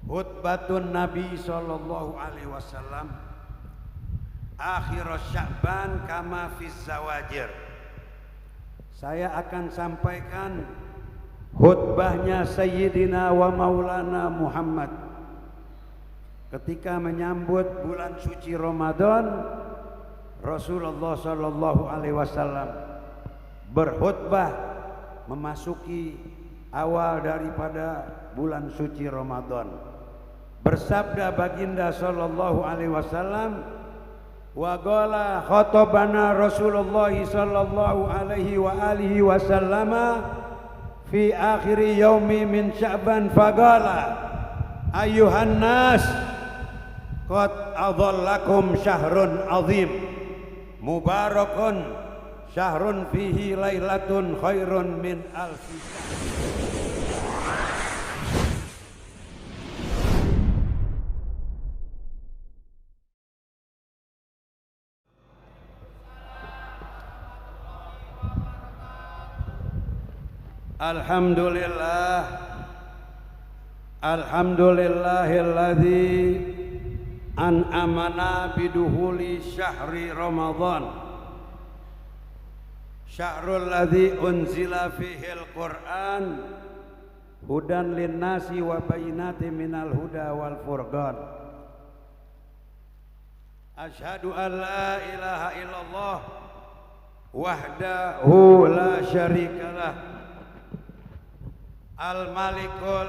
Khutbatun Nabi sallallahu alaihi wasallam akhir Sya'ban kama fi zawajir. Saya akan sampaikan khutbahnya Sayyidina wa Maulana Muhammad ketika menyambut bulan suci Ramadan. Rasulullah sallallahu alaihi wasallam berkhutbah memasuki awal daripada bulan suci Ramadan. Bersabda baginda sallallahu alaihi wasallam, wa qala khatabana Rasulullah sallallahu alaihi wa alihi wasallam fi akhir yaumi min Sya'ban faqala ayyuhan nas qad adhallakum syahrun azim mubarakun syahrun fihi lailatun khairun min alfi syahr. Alhamdulillahilladzi an'amana biduhuli syahri Ramadan syahrul ladzi unzila fihil Qur'an hudan linnasi wa bayyinatin minal huda wal furqan. Asyhadu an la ilaha illallah wahdahu la syarikalah al-malikul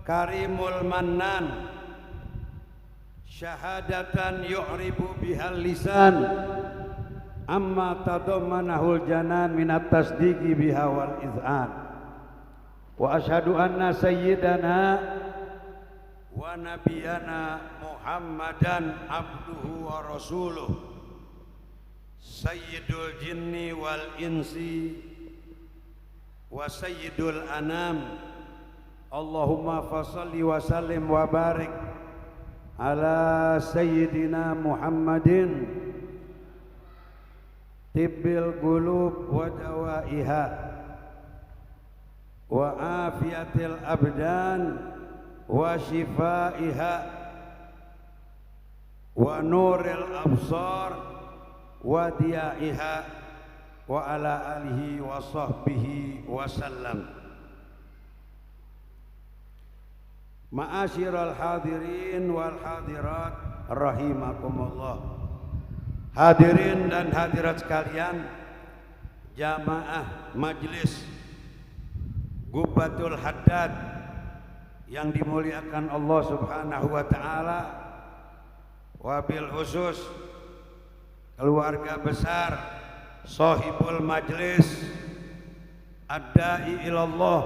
karimul mannan syahadatan yu'ribu bihal lisan amma tadammanahul janan minat tasdiqi biha wal iz'an. Wa asyhadu anna sayyidana wa nabiyana Muhammadan abduhu wa rasuluh sayyidul jinni wal insi wa sayyidul anam. Allahumma fasalli wa sallim wa barik ala sayyidina Muhammadin tibbil qulub wa dawaiha wa afiyatil abdan wa shifaiha wa nuril absar wa diyaiha wa ala alihi wa sahbihi wa sallam. Ma'asyiral hadirin wal hadirat rahimakumullah. Hadirin dan hadirat sekalian, jamaah majlis Gubbatul Haddad yang dimuliakan Allah Subhanahu wa taala, wabil khusus keluarga besar Sahibul Majlis Ad-Da'i ilallah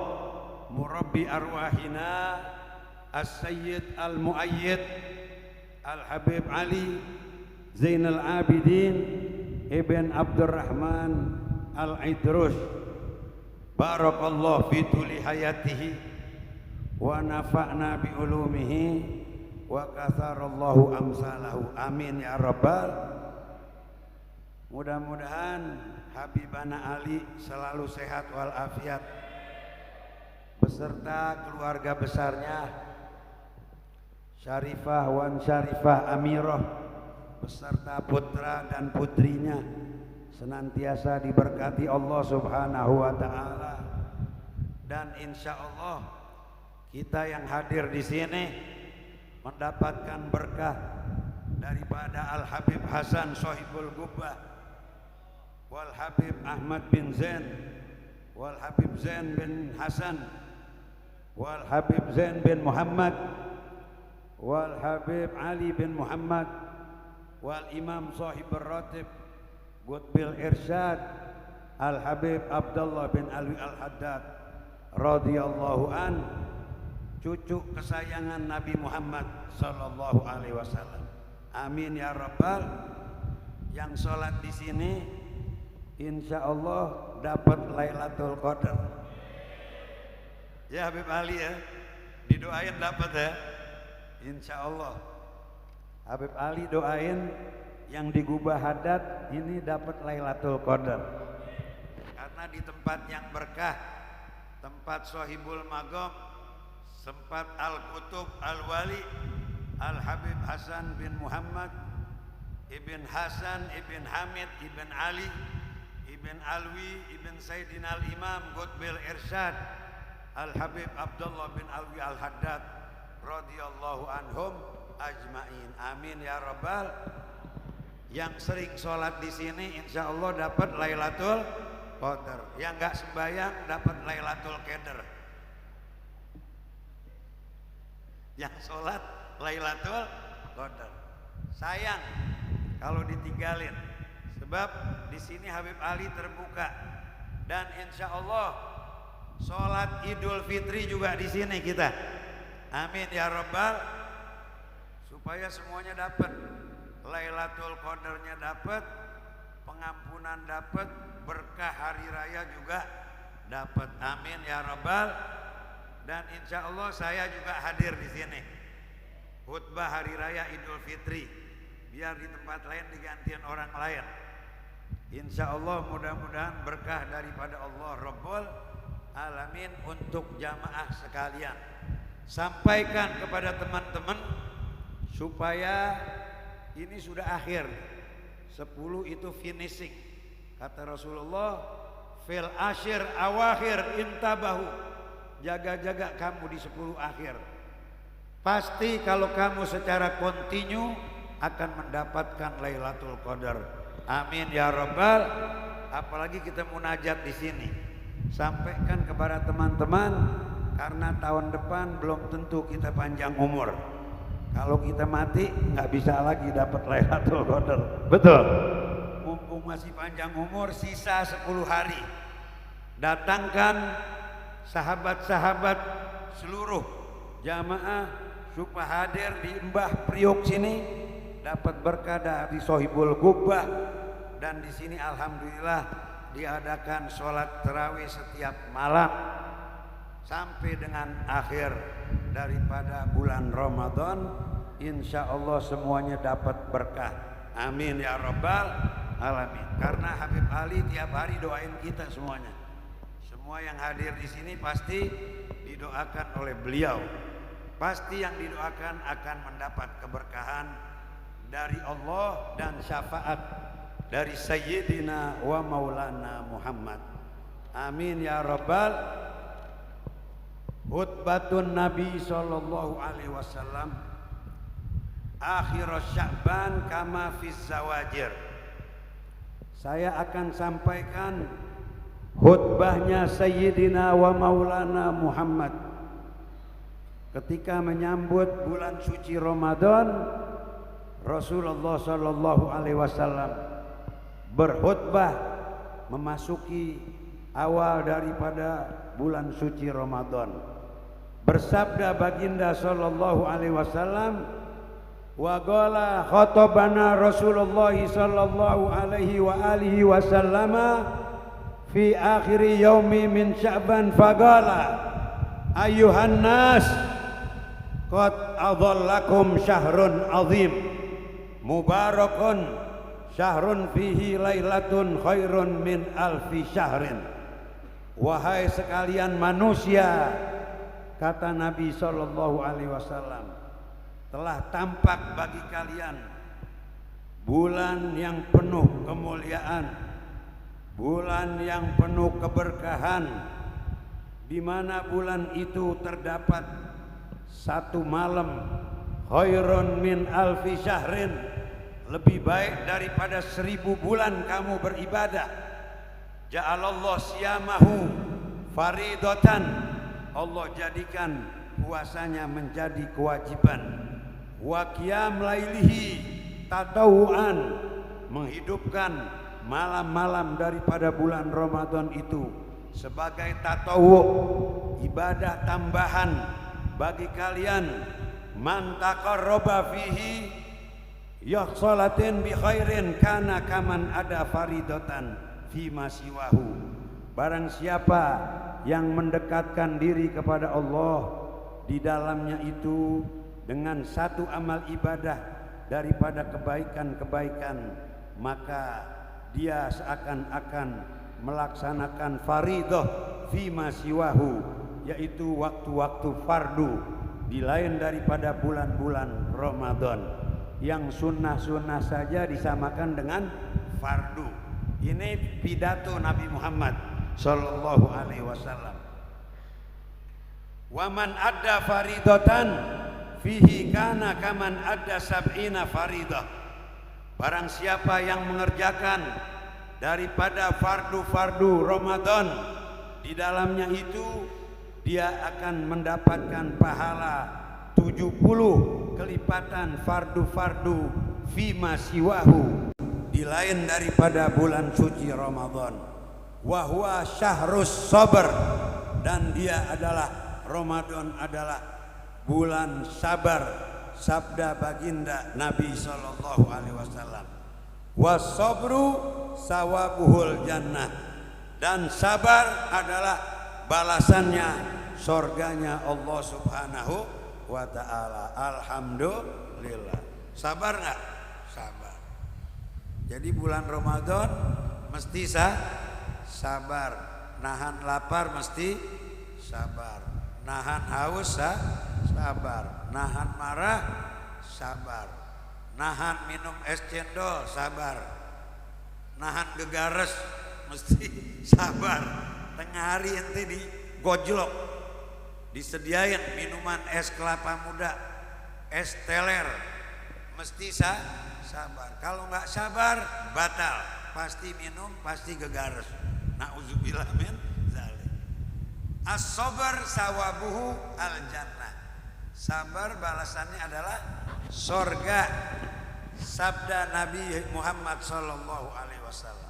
Murabbi arwahina As-Sayyid Al-Muayyid Al-Habib Ali Zainal Abidin Ibn Abdurrahman Al-Idrus, barakallahu fi tuli hayatihi wa nafa'na bi ulumihi wa katharallahu amsalahu, amin ya rabbal. Mudah-mudahan Habibana Ali selalu sehat walafiat beserta keluarga besarnya Syarifah wan Syarifah Amirah beserta putra dan putrinya senantiasa diberkati Allah Subhanahu wa taala, dan insya Allah kita yang hadir di sini mendapatkan berkah daripada Al Habib Hasan Sohibul Gubbah wal Habib Ahmad bin Zain wal Habib Zain bin Hasan wal Habib Zain bin Muhammad wal Habib Ali bin Muhammad wal Imam Sahibur Ratib Qutbil Irsyad Al Habib Abdullah bin Alwi Al Haddad radhiyallahu an, cucu kesayangan Nabi Muhammad sallallahu alaihi wasallam. Amin ya rabbal. Yang sholat di sini insya Allah dapat Lailatul Qadar. Ya Habib Ali ya, didoain dapat ya, insya Allah. Habib Ali doain yang di Gubah Haddad ini dapat Lailatul Qadar. Karena di tempat yang berkah, tempat Sohibul Magom, sempat Al-Qutub Al-Wali Al-Habib Hasan bin Muhammad Ibn Hasan Ibn Hamid Ibn Ali Ibn Alwi Ibn Sayyidina Al-Imam Qutbil Irsyad Al-Habib Abdullah bin Alwi Al-Haddad radhiyallahu anhum ajmain. Amin ya rabbal. Yang sering sholat di sini insya Allah dapat Lailatul Qadar. Yang nggak sembahyang dapat Lailatul Qadar. Yang sholat Lailatul Qadar. Sayang kalau ditinggalin, sebab di sini Habib Ali terbuka dan insya Allah sholat Idul Fitri juga di sini kita. Amin ya rabbal. Supaya semuanya dapat, Lailatul Qadarnya dapat, pengampunan dapat, berkah hari raya juga dapat. Amin ya rabbal. Dan insya Allah saya juga hadir di sini. Khutbah hari raya Idul Fitri. Biar di tempat lain digantian orang lain. Insya Allah mudah-mudahan berkah daripada Allah Rabbul Alamin untuk jamaah sekalian. Sampaikan kepada teman-teman supaya ini sudah akhir. 10 itu finishing. Kata Rasulullah, fil asyir awakhir intabahu. Jaga-jaga kamu di 10 akhir. Pasti kalau kamu secara kontinu akan mendapatkan Lailatul Qadar. Amin ya rabbal. Apalagi kita munajat di sini. Sampaikan kepada teman-teman karena tahun depan belum tentu kita panjang umur. Kalau kita mati nggak bisa lagi dapat Lailatul Qadar. Betul. Mumpung masih panjang umur, sisa 10 hari. Datangkan sahabat-sahabat seluruh jamaah supaya hadir di Mbah Priok sini dapat berkah dari Sohibul Gubbah. Dan di sini alhamdulillah diadakan sholat tarawih setiap malam sampai dengan akhir daripada bulan Ramadan. Insya Allah semuanya dapat berkah. Amin ya rabbal alamin. Karena Habib Ali tiap hari doain kita semuanya. Semua yang hadir di sini pasti didoakan oleh beliau. Pasti yang didoakan akan mendapat keberkahan dari Allah dan syafaat dari Sayyidina wa Maulana Muhammad. Amin ya rabbal. Khutbatun Nabi sallallahu alaihi wasallam akhir Sya'ban kama fi zawajir. Saya akan sampaikan khutbahnya Sayyidina wa Maulana Muhammad ketika menyambut bulan suci Ramadan. Rasulullah sallallahu alaihi wasallam berkhutbah memasuki awal daripada bulan suci Ramadan. Bersabda baginda sallallahu alaihi wasallam, wa qala khatabana Rasulullah sallallahu alaihi wa alihi wasallam fi akhir yaumi min Sya'ban faqala ayyuhan nas qad adhallakum syahrun azim mubarakun syahrun fihi lailatun khairun min alfi syahrin. Wahai sekalian manusia, kata Nabi sallallahu alaihi wasallam, telah tampak bagi kalian bulan yang penuh kemuliaan, bulan yang penuh keberkahan, di mana bulan itu terdapat satu malam khairun min alfi syahrin, lebih baik daripada 1000 bulan kamu beribadah. Ja'alallah siyamahu faridatan, Allah jadikan puasanya menjadi kewajiban. Wa qiyam lailihi tatawuan, menghidupkan malam-malam daripada bulan Ramadan itu sebagai tatawu, ibadah tambahan bagi kalian. Man taqarraba fihi ya salatin bi khairin kana kaman ada faridatan fi masiwahu. Barang siapa yang mendekatkan diri kepada Allah di dalamnya itu dengan satu amal ibadah daripada kebaikan-kebaikan, maka dia seakan-akan melaksanakan faridah fi masiwahu, yaitu waktu-waktu fardu di lain daripada bulan-bulan Ramadan. Yang sunnah-sunnah saja disamakan dengan fardu. Ini pidato Nabi Muhammad sallallahu alaihi wasallam. Wa man adda faridatan fihi kana kaman adda sab'ina faridah. Barang siapa yang mengerjakan daripada fardu-fardu Ramadan, di dalamnya itu dia akan mendapatkan pahala 70 kelipatan fardu-fardu fima siwahu, di lain daripada bulan suci Ramadan. Wa huwa syahrus sabr, dan dia adalah Ramadan adalah bulan sabar, sabda baginda Nabi sallallahu alaihi wasallam. Was-sabru sawabuhul jannah, dan sabar adalah balasannya surganya Allah Subhanahu wa ta'ala. Alhamdulillah. Sabar nggak? Sabar. Jadi bulan Ramadan mesti sabar. Nahan lapar mesti sabar. Nahan haus sabar. Nahan marah sabar. Nahan minum es cendol sabar. Nahan gegares mesti sabar. Tengah hari ente di gojlok, disediain minuman es kelapa muda, es teler, mesti sabar. Kalau nggak sabar batal, pasti minum, pasti gegares. Nauzubillah min dzalik. As-sabr sawabuhu al-jannah. Sabar balasannya adalah surga. Sabda Nabi Muhammad sallallahu alaihi wasallam.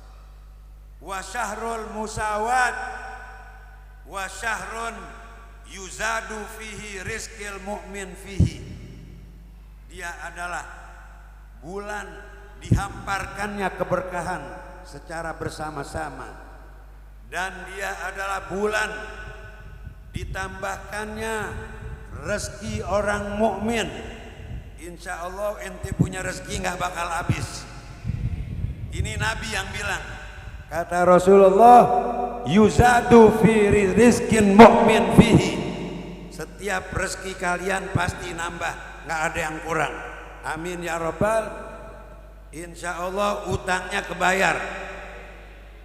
Wa syahrul musawat wa syahrun yuzadu fihi rizqil mu'min fihi. Dia adalah bulan dihamparkannya keberkahan secara bersama-sama, dan dia adalah bulan ditambahkannya rezeki orang mukmin. Insya Allah ente punya rezeki nggak bakal habis. Ini Nabi yang bilang. Kata Rasulullah, yuzadu fi rizqin mu'min fihi. Setiap rezeki kalian pasti nambah, nggak ada yang kurang. Amin ya rabbal. Insya Allah utangnya kebayar.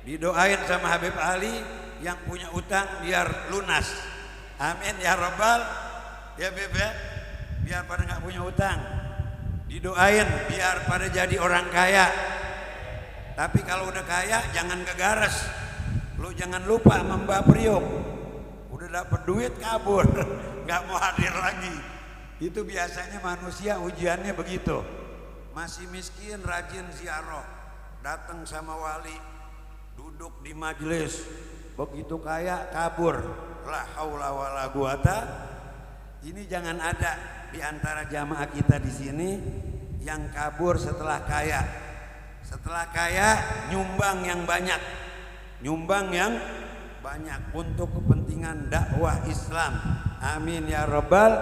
Didoain sama Habib Ali yang punya utang biar lunas. Amin ya rabbal. Ya bebe, biar pada nggak punya utang. Didoain biar pada jadi orang kaya. Tapi kalau udah kaya jangan gegares. Lu jangan lupa Mbak Priok. Udah dapet duit kabur, nggak mau hadir lagi. Itu biasanya manusia ujiannya begitu. Masih miskin rajin ziarah, datang sama wali, duduk di majelis. Begitu kaya kabur. La haula wala quwata. Ini jangan ada di antara jamaah kita di sini yang kabur setelah kaya. Setelah kaya nyumbang yang banyak. Nyumbang yang banyak untuk kepentingan dakwah Islam. Amin ya rabbal.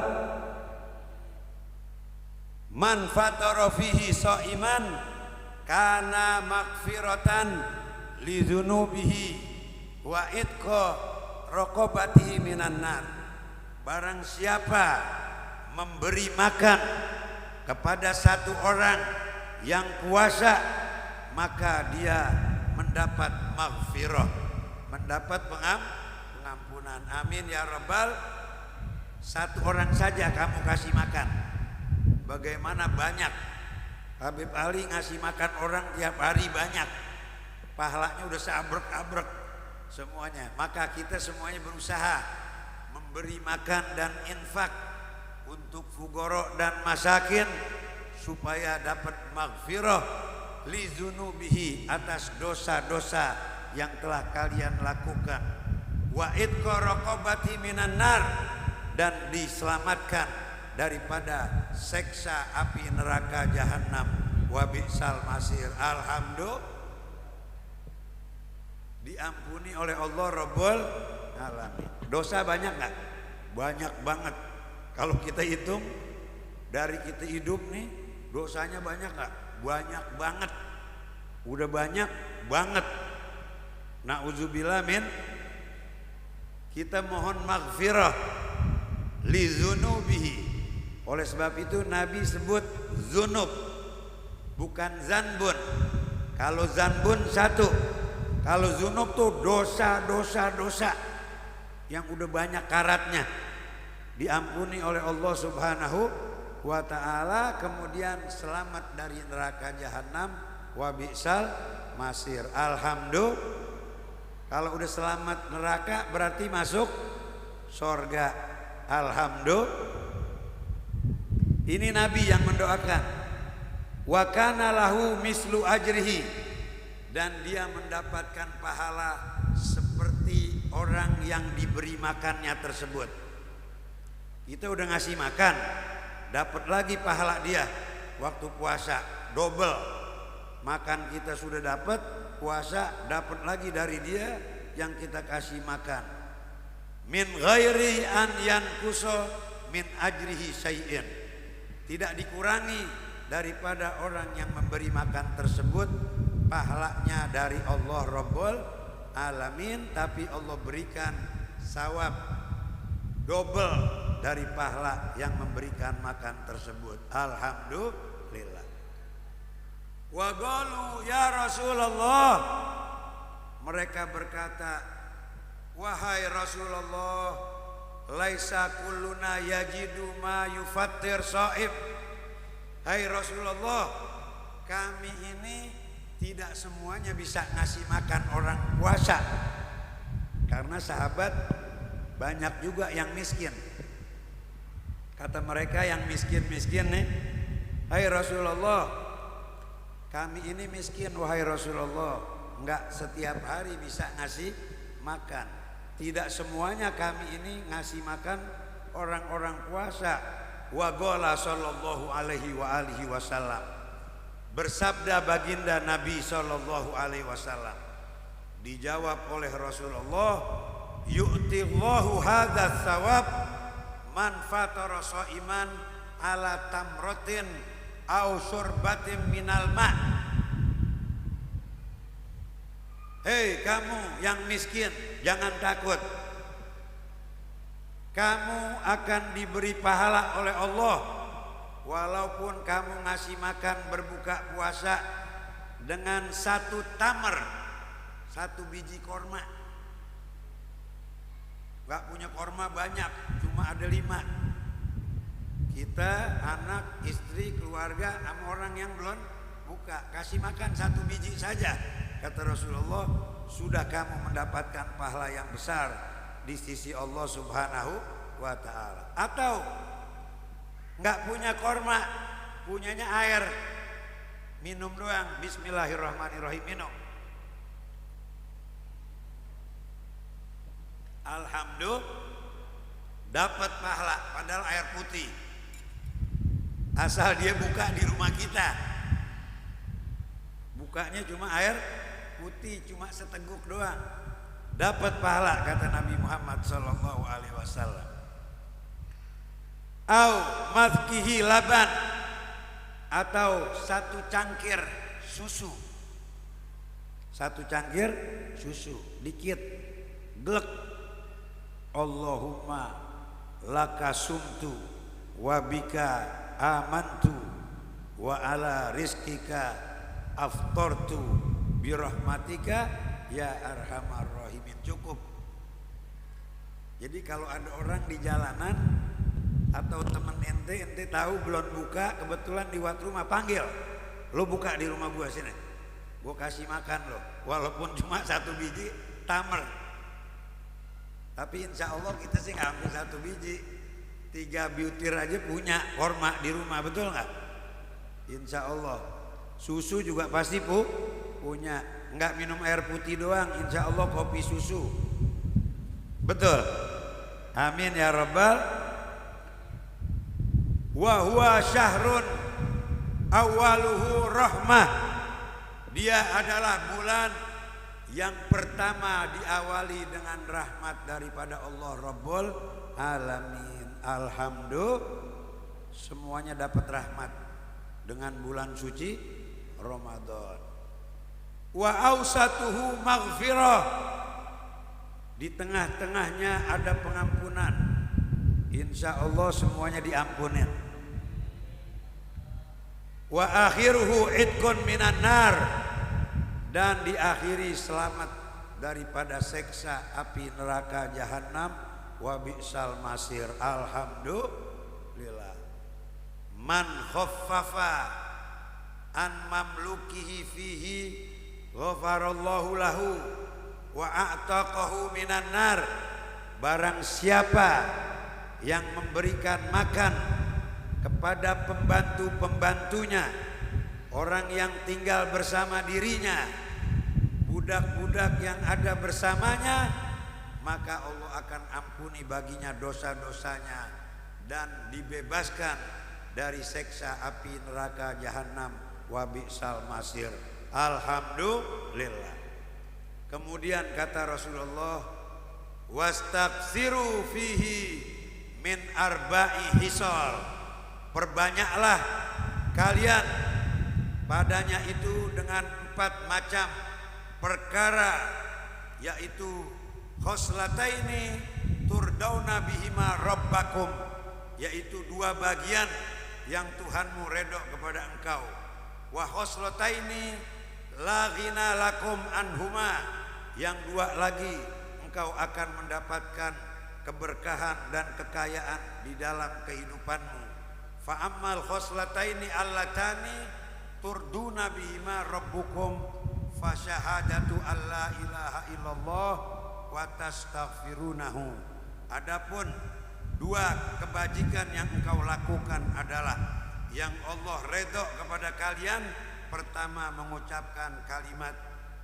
Man fatara fihi shaiman kana maghfiratan li dzunubihi wa itqa raqabatihi minan nar. Barang siapa memberi makan kepada satu orang yang puasa, maka dia mendapat maghfirah, mendapat pengampunan. Amin ya rabbal. Satu orang saja kamu kasih makan, bagaimana banyak Habib Ali ngasih makan orang tiap hari banyak, pahalanya udah seabrek-abrek semuanya. Maka kita semuanya berusaha memberi makan dan infak untuk fugoro dan masakin supaya dapat maghfirah li dzunubihi, atas dosa-dosa yang telah kalian lakukan. Wa itqa raqabati minan nar, dan diselamatkan daripada seksa api neraka jahanam. Wa bi'sal masir. Alhamdulillah, diampuni oleh Allah Rabbul Alamin. Dosa banyak nggak? Banyak banget. Kalau kita hitung dari kita hidup nih, dosanya banyak nggak? Banyak banget. Udah banyak banget. Nauzubillah min. Kita mohon maghfirah li dzunubihi. Oleh sebab itu Nabi sebut zunub, bukan zanbun. Kalau zanbun satu, kalau zunub tuh dosa yang udah banyak karatnya, diampuni oleh Allah Subhanahu wa ta'ala, kemudian selamat dari neraka jahanam, wa bi'sal masir. Alhamdulillah, kalau udah selamat neraka berarti masuk surga. Alhamdulillah. Ini Nabi yang mendoakan. Wa kana lahu mislu ajrihi, dan dia mendapatkan pahala seperti orang yang diberi makannya tersebut. Kita udah ngasih makan, dapat lagi pahala dia waktu puasa, double. Makan kita sudah dapat, puasa dapat lagi dari dia yang kita kasih makan. Min ghairi an yankuso min ajrihi syai'in. Tidak dikurangi daripada orang yang memberi makan tersebut pahalanya dari Allah Rabbul Alamin, tapi Allah berikan sawab double dari pahala yang memberikan makan tersebut. Alhamdulillah. Wa qalu ya Rasulullah, mereka berkata, wahai Rasulullah, laisa kulluna yajidu ma yufattir shaib. Hai Rasulullah, kami ini tidak semuanya bisa ngasih makan orang puasa, karena sahabat banyak juga yang miskin. Kata mereka yang miskin-miskin nih, hai Rasulullah, kami ini miskin wahai Rasulullah, enggak setiap hari bisa ngasih makan. Tidak semuanya kami ini ngasih makan orang-orang puasa. Wa qala sallallahu alaihi wa alihi wasallam, bersabda baginda Nabi sallallahu alaihi wasallam, dijawab oleh Rasulullah, yu'tillahu hadza tsawab man fatara shaiman ala tamratin au syurbatin minal ma'. Hei kamu yang miskin, jangan takut. Kamu akan diberi pahala oleh Allah walaupun kamu ngasih makan berbuka puasa dengan satu tamar, satu biji korma. Gak punya korma banyak, cuma ada 5. Kita, anak, istri, keluarga, sama orang yang belum buka, kasih makan 1 biji saja. Kata Rasulullah, sudah kamu mendapatkan pahala yang besar di sisi Allah Subhanahu wa ta'ala. Atau nggak punya korma, punyanya air, minum doang, bismillahirrahmanirrahim, minum. Alhamdulillah, dapat pahala, padahal air putih. Asal dia buka di rumah kita, bukanya cuma air putih, cuma seteguk doang, dapat pahala, kata Nabi Muhammad sallallahu alaihi wasallam. Au mazkihi laban, atau 1 cangkir susu. 1 cangkir susu, dikit, glek. Allahumma laka sumtu wa bika amantu wa ala rizkika aftartu birahmatika ya arhamar rahimin. Cukup. Jadi kalau ada orang di jalanan atau temen ente tahu belum buka, kebetulan di rumah, panggil, lo buka di rumah gua sini, gua kasih makan lo, walaupun cuma 1 biji tamar. Tapi insya Allah kita sih nggak ambil 1 biji, 3 butir aja punya korma di rumah, betul nggak? Insya Allah. Susu juga pasti punya, nggak minum air putih doang, insya Allah kopi susu, betul. Amin ya rabbal. Wa huwa syahrun awaluhu rahmah, dia adalah bulan yang pertama diawali dengan rahmat daripada Allah Rabbul Alamin. Alhamdulillah, semuanya dapat rahmat dengan bulan suci Ramadan. Wa awsatuhu maghfirah, Di tengah-tengahnya ada pengampunan. Insya Allah semuanya diampunin. Wa akhiruhu idkun minan nar, dan diakhiri selamat daripada seksa api neraka jahanam. Wa bi'sal masir. Alhamdulillah. Man khaffafa an mamlukihi fihi ghafarallahu lahu wa a'taqahu minan nar. Barang siapa yang memberikan makan kepada pembantu-pembantunya, orang yang tinggal bersama dirinya, budak-budak yang ada bersamanya, maka Allah akan ampuni baginya dosa-dosanya dan dibebaskan dari seksa api neraka jahanam. Wa bi'sal masir. Alhamdulillah. Kemudian kata Rasulullah, wastaqsiru fihi min arba'i hisal. Perbanyaklah kalian padanya itu dengan 4 macam perkara, yaitu khoslataini turdauna bihima rabbakum, yaitu 2 bagian yang Tuhanmu redha kepada engkau. Wa khoslataini la ghina lakum anhuma, yang 2 lagi engkau akan mendapatkan keberkahan dan kekayaan di dalam kehidupanmu. Fa ammal khoslataini allatani turduna bihima rabbukum fa syahadatu alla ilaha illallah wa tastaghfirunahu. Adapun 2 kebajikan yang engkau lakukan adalah yang Allah redha kepada kalian. Pertama, mengucapkan kalimat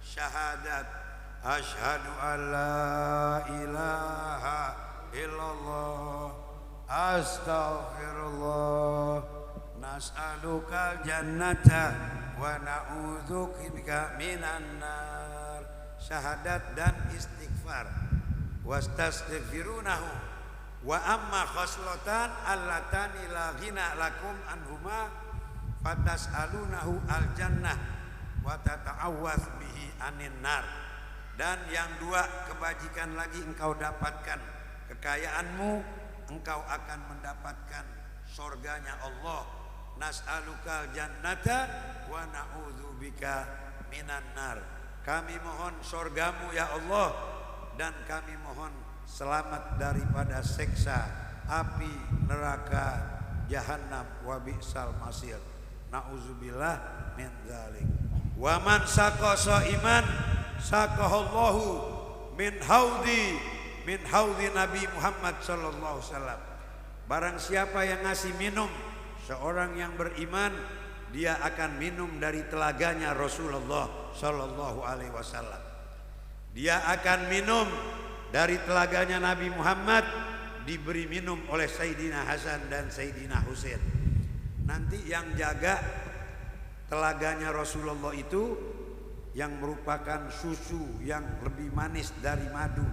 syahadat, asyhadu alla ilaha illallah astaghfirullah nas'alukal jannata wa na'udzubika minan nar. Syahadat dan istighfar. Wastaghfirunahu. Wa amma khoslatan allatani la ghina lakum anhuma fatas'alunahu al jannah wa tata'awwadz bihi anin nar. Dan yang 2 kebajikan lagi engkau dapatkan, kekayaanmu, engkau akan mendapatkan surganya Allah. Nas'alukal jannata wa na'udzubika minan nar. Kami mohon surgamu ya Allah, dan kami mohon selamat daripada seksa api neraka jahanam. Wa bi'sal masir. Na'udzubillah min dzalik. Wa man saqasa iman saqahallahu min haudi Nabi Muhammad sallallahu alaihi wasallam. Barang siapa yang ngasih minum seorang yang beriman, dia akan minum dari telaganya Rasulullah sallallahu alaihi wasallam. Dia akan minum dari telaganya Nabi Muhammad, diberi minum oleh Sayyidina Hasan dan Sayyidina Husain. Nanti yang jaga telaganya Rasulullah itu yang merupakan susu yang lebih manis dari madu,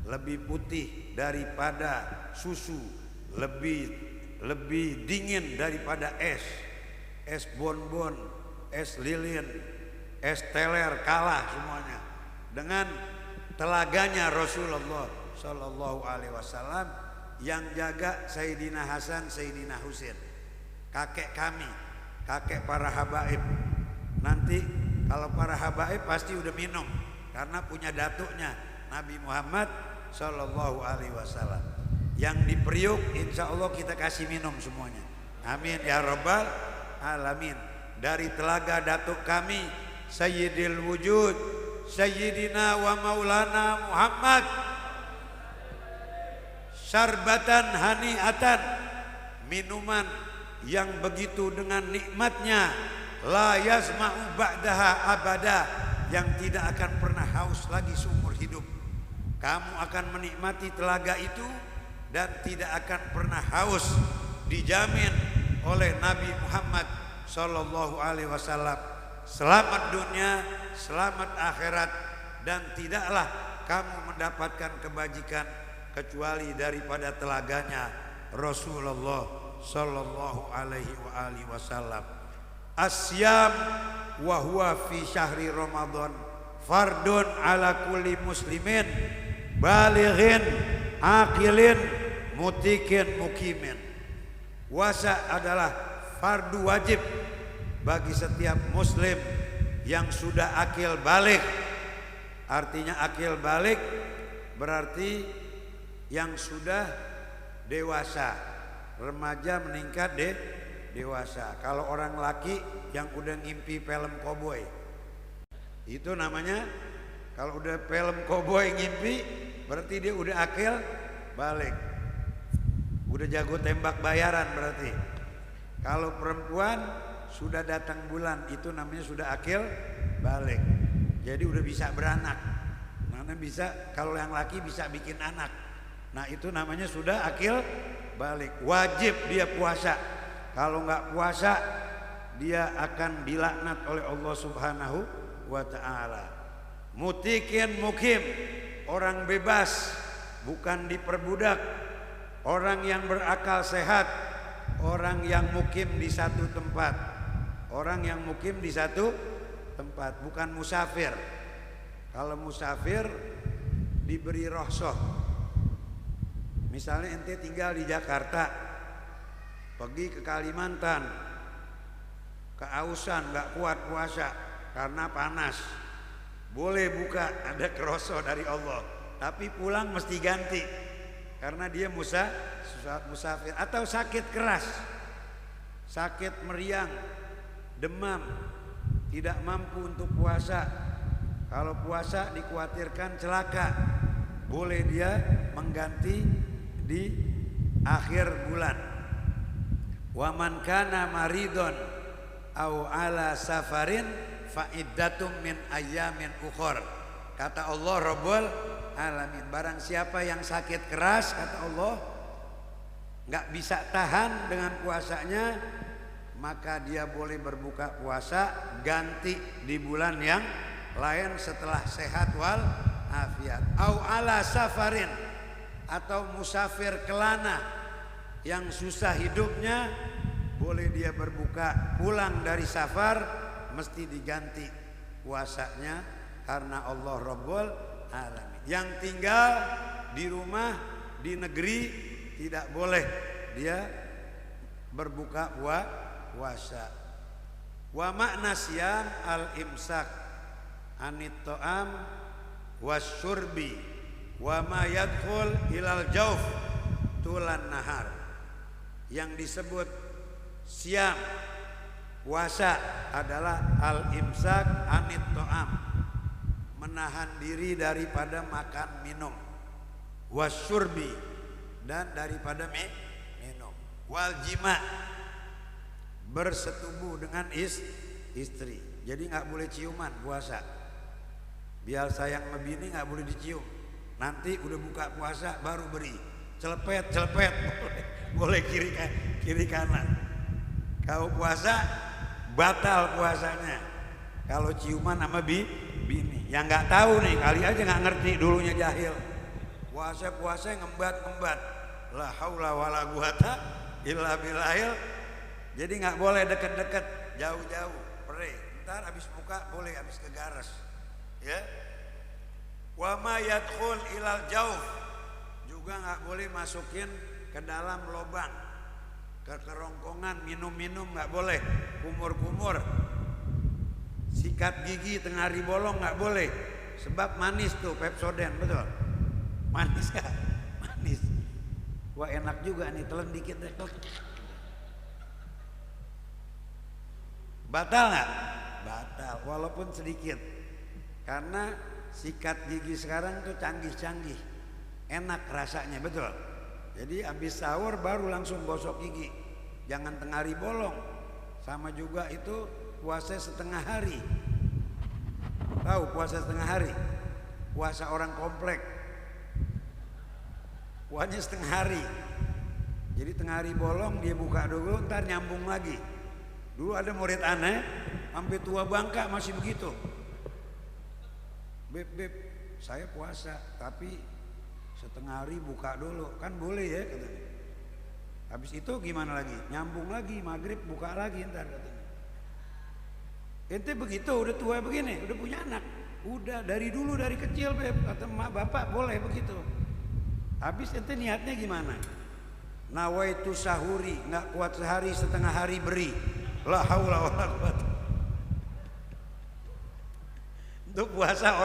lebih putih daripada susu, lebih dingin daripada es bonbon, es lilin, es teler, kalah semuanya dengan telaganya Rasulullah sallallahu alaihi wasallam. Yang jaga Sayyidina Hasan, Sayyidina Husain, kakek kami, kakek para habaib. Nanti kalau para habaib pasti udah minum karena punya datuknya Nabi Muhammad sallallahu alaihi wasallam. Yang di Priuk insya Allah kita kasih minum semuanya. Amin ya rabbal alamin. Dari telaga datuk kami Sayyidil Wujud Sayyidina wa Maulana Muhammad, syarbatan hani'atan, minuman yang begitu dengan nikmatnya, la yazma'u ba'daha abada, yang tidak akan pernah haus lagi seumur hidup. Kamu akan menikmati telaga itu dan tidak akan pernah haus, dijamin oleh Nabi Muhammad sallallahu alaihi wasallam. Selamat dunia, selamat akhirat, dan tidaklah kamu mendapatkan kebajikan kecuali daripada telaganya Rasulullah sallallahu alaihi wasallam. Asyam wa huwa fi syahri Ramadan fardun ala kulli muslimin balighin aqilin mutikin mukimin. Puasa adalah fardu wajib bagi setiap muslim yang sudah akil balik. Artinya akil balik berarti yang sudah dewasa, remaja meningkat dewasa. Kalau orang laki yang udah ngimpi film koboi, itu namanya, kalau udah film koboi ngimpi berarti dia udah akil balik, udah jago tembak bayaran berarti. Kalau perempuan sudah datang bulan, itu namanya sudah akil balik, jadi udah bisa beranak. Mana bisa, kalau yang laki bisa bikin anak, nah itu namanya sudah akil balik. Wajib dia puasa, kalau nggak puasa dia akan dilaknat oleh Allah Subhanahu wa ta'ala. Mutikin mukim, orang bebas, bukan diperbudak. Orang yang berakal sehat, orang yang mukim di satu tempat. Orang yang mukim di satu tempat, bukan musafir. Kalau musafir diberi rohsoh. Misalnya ente tinggal di Jakarta, pergi ke Kalimantan, keausan, gak kuat puasa karena panas, boleh buka, ada kroso dari Allah, tapi pulang mesti ganti karena dia musafir. Atau sakit keras, sakit meriang, demam, tidak mampu untuk puasa. Kalau puasa dikhawatirkan celaka, boleh dia mengganti di akhir bulan. Wa man kana maridon au ala safarin fa iddatum min ayyamin ukhor. Kata Allah Rabbul Alamin, barang siapa yang sakit keras, kata Allah, nggak bisa tahan dengan puasanya, maka dia boleh berbuka puasa ganti di bulan yang lain setelah sehat wal afiat. Au ala safarin, atau musafir kelana yang susah hidupnya, boleh dia berbuka pulang dari safar, mesti diganti puasanya karena Allah Rabbul Alamin. Yang tinggal di rumah di negeri tidak boleh dia berbuka puasa. Wa makna siyam al-imsak anit ta'am wasyurbi wa ma yadkhul ilal jauf tulan nahar. Yang disebut siam puasa adalah al-imsak anit ta'am, menahan diri daripada makan minum, wasyurbi, dan daripada minum, wal jima, bersetubuh dengan istri. Jadi nggak boleh ciuman puasa. Biar sayang sama bini nggak boleh dicium. Nanti udah buka puasa baru beri celepet boleh kiri kanan. Kalau puasa batal puasanya kalau ciuman sama bini. Yang nggak tahu nih, kali aja nggak ngerti, dulunya jahil. Puasa ngembat. La haula wala quwata illa billahil. Jadi nggak boleh deket-deket, jauh-jauh. Pere, ntar habis buka boleh, habis ke garas. Ya. Wa ma yadkhul ilal jauf, juga nggak boleh masukin ke dalam lubang, ke kerongkongan, minum nggak boleh, kumur. Sikat gigi tengah hari bolong nggak boleh, sebab manis tuh Pepsodent, betul? Manis kan? Manis. Wah enak juga nih, telan dikit deh. Batal nggak? Batal, walaupun sedikit. Karena sikat gigi sekarang tuh canggih-canggih, enak rasanya, betul? Jadi habis sahur baru langsung gosok gigi, jangan tengah hari bolong. Sama juga itu puasa setengah hari. Tahu puasa setengah hari? Puasa orang komplek, puasanya setengah hari. Jadi tengah hari bolong dia buka dulu, ntar nyambung lagi. Dulu ada murid aneh, sampai tua bangka masih begitu. Beb, saya puasa tapi setengah hari buka dulu, kan boleh ya katanya. Habis itu gimana lagi? Nyambung lagi, maghrib buka lagi ntar katanya. Ente begitu udah tua begini, udah punya anak, Udah dari dulu, dari kecil Beb, kata emak bapak boleh begitu. Habis ente niatnya gimana? Nawaitu sahuri, nggak kuat sehari setengah hari beri. La haula wala quwata. Untuk puasa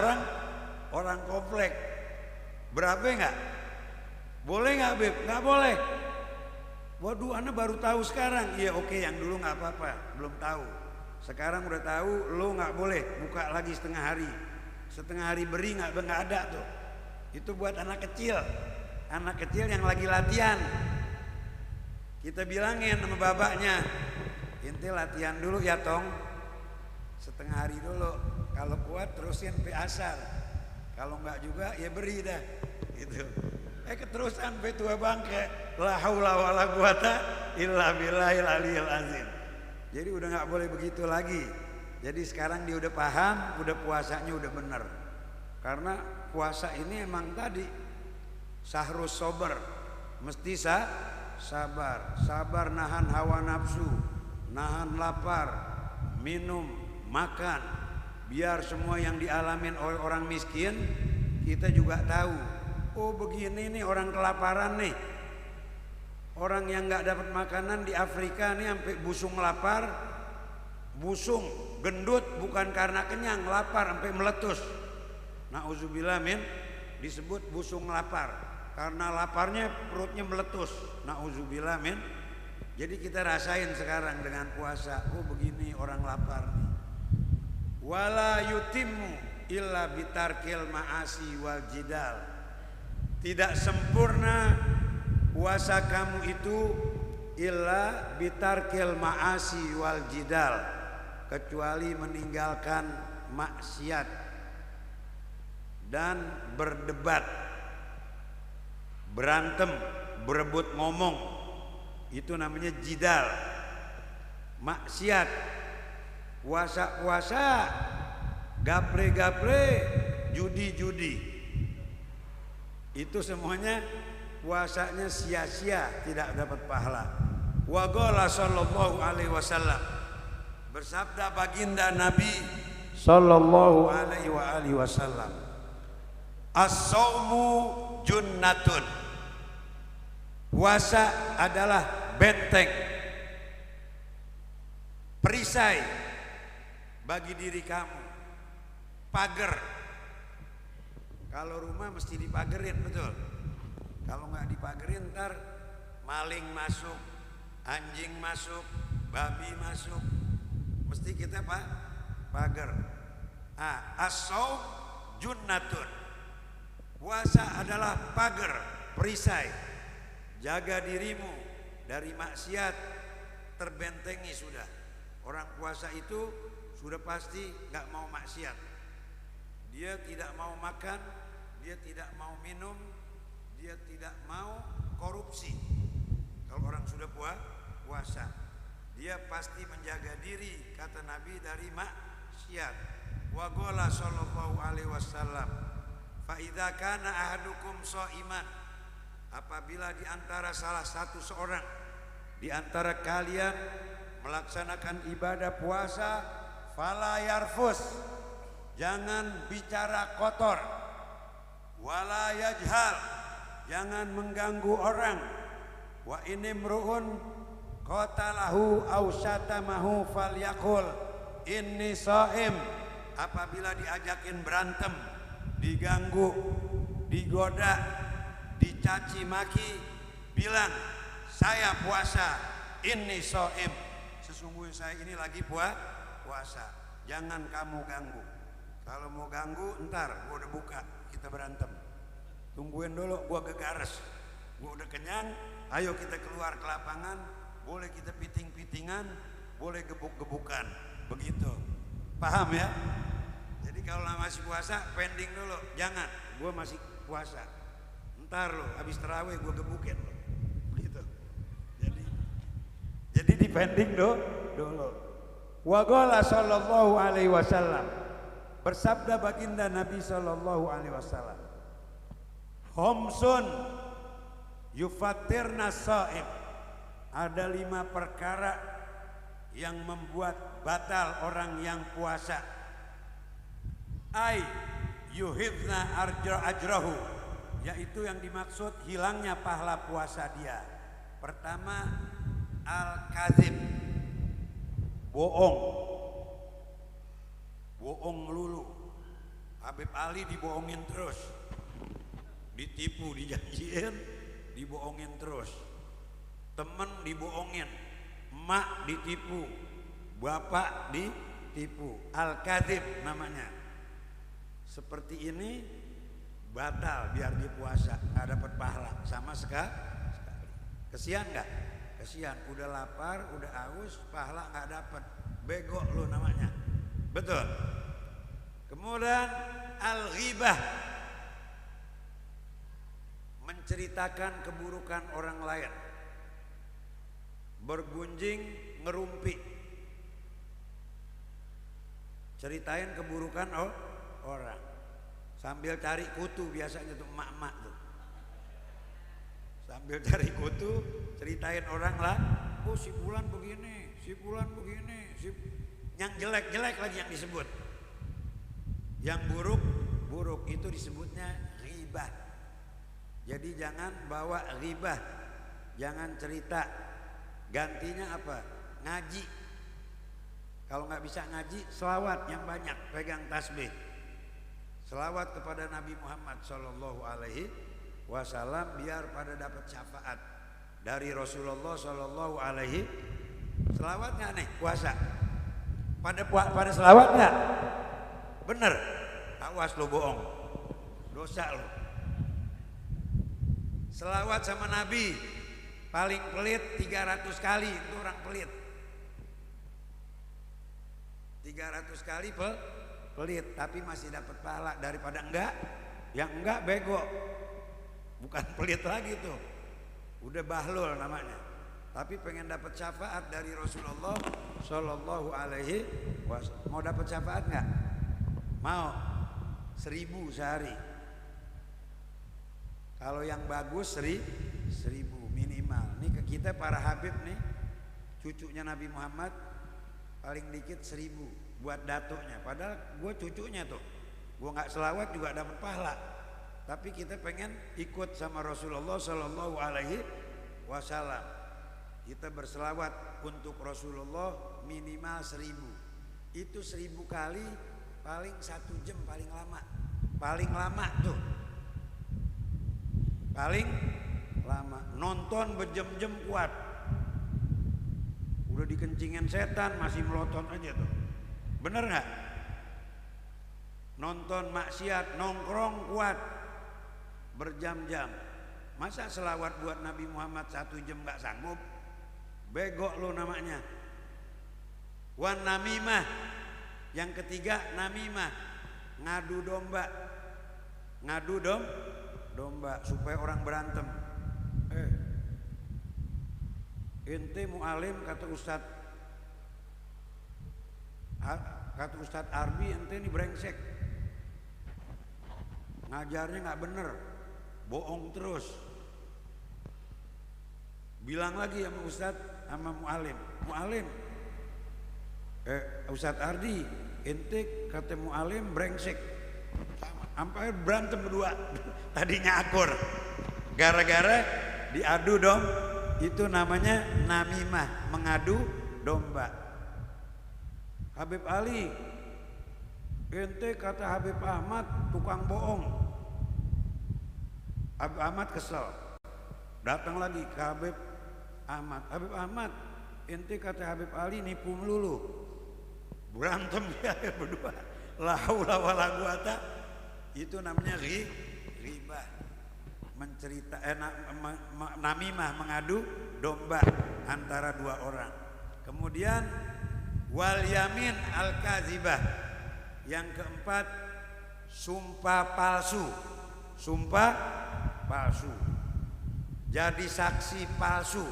orang komplek. Berapa enggak? Boleh nggak Beb? Nggak boleh. Waduh, Anda baru tahu sekarang. Iya oke, yang dulu nggak apa-apa, belum tahu. Sekarang udah tahu, lo nggak boleh buka lagi setengah hari. Setengah hari beri nggak ada tuh. Itu buat anak kecil yang lagi latihan. Kita bilangin sama babaknya, ente latihan dulu ya tong, setengah hari dulu. Kalau kuat terusin sampai asar. Kalau nggak juga ya beri dah, gitu. Keterusan sampai tua bangke. La haula wala quwata illa billahil aliyil azim. Jadi udah nggak boleh begitu lagi. Jadi sekarang dia udah paham, udah puasanya udah bener. Karena puasa ini emang tadi sahrus sober, mesti sabar nahan hawa nafsu, nahan lapar, minum, makan. Biar semua yang dialamin oleh orang miskin kita juga tahu. Oh begini nih orang kelaparan nih. Orang yang nggak dapat makanan di Afrika nih sampai busung lapar, busung gendut bukan karena kenyang, lapar sampai meletus. Nauzubillah min, disebut busung lapar karena laparnya perutnya meletus. Nauzubillah min. Jadi kita rasain sekarang dengan puasa. Oh begini orang lapar nih. Wala yutimmu illa bitarkil ma'asi wal jidal. Tidak sempurna puasa kamu itu illa bitarkil ma'asi wal jidal, kecuali meninggalkan maksiat dan berdebat, berantem, berebut ngomong. Itu namanya jidal, maksiat. Puasa-puasa, gapre-gapre, judi-judi, itu semuanya puasanya sia-sia, tidak dapat pahala. Wa qala sallallahu alaihi wasallam, bersabda baginda Nabi sallallahu alaihi wasallam, as-saumu junnatun. Puasa adalah benteng, perisai bagi diri kamu, pagar. Kalau rumah mesti dipagerin, betul. Kalau nggak dipagerin ntar maling masuk, anjing masuk, babi masuk. Mesti kita pagar. As-saum junnatun. Puasa adalah pagar, perisai. Jaga dirimu dari maksiat, terbentengi sudah. Orang puasa itu sudah pasti nggak mau maksiat. Dia tidak mau makan, dia tidak mau minum, dia tidak mau korupsi. Kalau orang sudah puasa, dia pasti menjaga diri, kata Nabi, dari maksiat. Wa qala sallallahu alaihi wasallam, fa idza kana ahadukum shaiman, apabila di antara salah satu seorang di antara kalian melaksanakan ibadah puasa, fala yarfus, jangan bicara kotor, wala yajhal, jangan mengganggu orang, wa inimruun qatalahu aw syatamahu falyaqul inni shaim. Apabila diajakin berantem, diganggu, digoda, dicaci maki, bilang saya puasa, inni shaim, sesungguhnya saya ini lagi puasa. Jangan kamu ganggu. Kalau mau ganggu ntar gua udah buka, kita berantem. Tungguin dulu, gua gegares, gua udah kenyang, ayo kita keluar ke lapangan. Boleh kita piting-pitingan, boleh gebuk-gebukan, begitu. Paham ya? Jadi kalau masih puasa pending dulu, jangan, gua masih puasa. Ntar lo habis tarawih gua gebukin lo, begitu. Jadi dipending dulu. Wa qala sallallahu alaihi wasallam, bersabda baginda Nabi sallallahu alaihi wasallam, Homsun yufatirna shaim, ada 5 perkara yang membuat batal orang yang puasa. Ai yuhibna ajrahu, yaitu yang dimaksud hilangnya pahala puasa dia. Pertama, al-kadzib, bohong, bohong melulu. Habib Ali dibohongin terus, ditipu, dijanjiin, dibohongin terus. Temen dibohongin, emak ditipu, bapak ditipu. Al-kadzib namanya. Seperti ini batal biar dia puasa, nggak dapat pahala sama sekali. Kesian nggak? Kesian. Udah lapar, udah haus, pahala nggak dapat. Bego lu namanya. Betul. Kemudian al-ghibah, menceritakan keburukan orang lain, bergunjing ngerumpi, ceritain keburukan orang sambil cari kutu. Biasanya tuh emak-emak tuh sambil cari kutu ceritain orang lah. Oh si fulan begini, si fulan begini, yang jelek-jelek lagi yang disebut. Yang buruk itu disebutnya ghibah. Jadi jangan bawa ghibah, jangan cerita. Gantinya apa? Ngaji. Kalau nggak bisa ngaji, selawat yang banyak, pegang tasbih. Selawat kepada Nabi Muhammad Sallallahu Alaihi Wasallam biar pada dapat syafaat dari Rasulullah Sallallahu Alaihi. Selawat nggak nih puasa? Pada selawat nggak? Bener? Awas lo bohong, dosa lo. Selawat sama Nabi paling pelit 300 kali, itu orang pelit. 300 kali pelit, tapi masih dapat pahala daripada enggak. Yang enggak bego, bukan pelit lagi tuh, udah bahlul namanya. Tapi pengen dapat syafaat dari Rasulullah Shallallahu Alaihi Wasallam. Mau dapat syafaat nggak? Mau 1000 sehari. Kalau yang bagus 1000 minimal. Nih ke kita para habib nih, cucunya Nabi Muhammad paling dikit 1000 buat datunya. Padahal gue cucunya tuh, gue nggak selawat juga dapat pahala. Tapi kita pengen ikut sama Rasulullah Shallallahu Alaihi Wasallam. Kita berselawat untuk Rasulullah minimal 1000. Itu 1000 kali paling 1 jam paling lama. Paling lama tuh. Paling lama. Nonton berjam-jam kuat. Udah dikencingin setan masih melotot aja tuh. Bener nggak? Nonton maksiat, nongkrong kuat berjam-jam. Masa selawat buat Nabi Muhammad 1 jam nggak sanggup? Bego lo namanya. Wan namimah. Yang ketiga namimah, ngadu domba. Ngadu domba supaya orang berantem. Ente mu'alim, kata Ustadz Arbi, ente ini brengsek, ngajarnya nggak bener, bohong terus. Bilang lagi sama Ustadz, sama mu'alim, Ustadz Ardi, ente kata mu'alim brengsek. Sampai berantem berdua. Tadinya akur, gara-gara diadu dong. Itu namanya namimah, mengadu domba. Habib Ali, ente kata Habib Ahmad tukang bohong. Habib Ahmad kesel, datang lagi ke Habib Ahmad. Habib Ahmad, ente kata Habib Ali nipu melulu. Berantem dia berdua. La haula wala quwata. Itu namanya ghibah. Mencerita namimah, mengadu domba antara dua orang. Kemudian wal yamin al kadzibah. Yang keempat, sumpah palsu. Sumpah palsu. Jadi saksi palsu.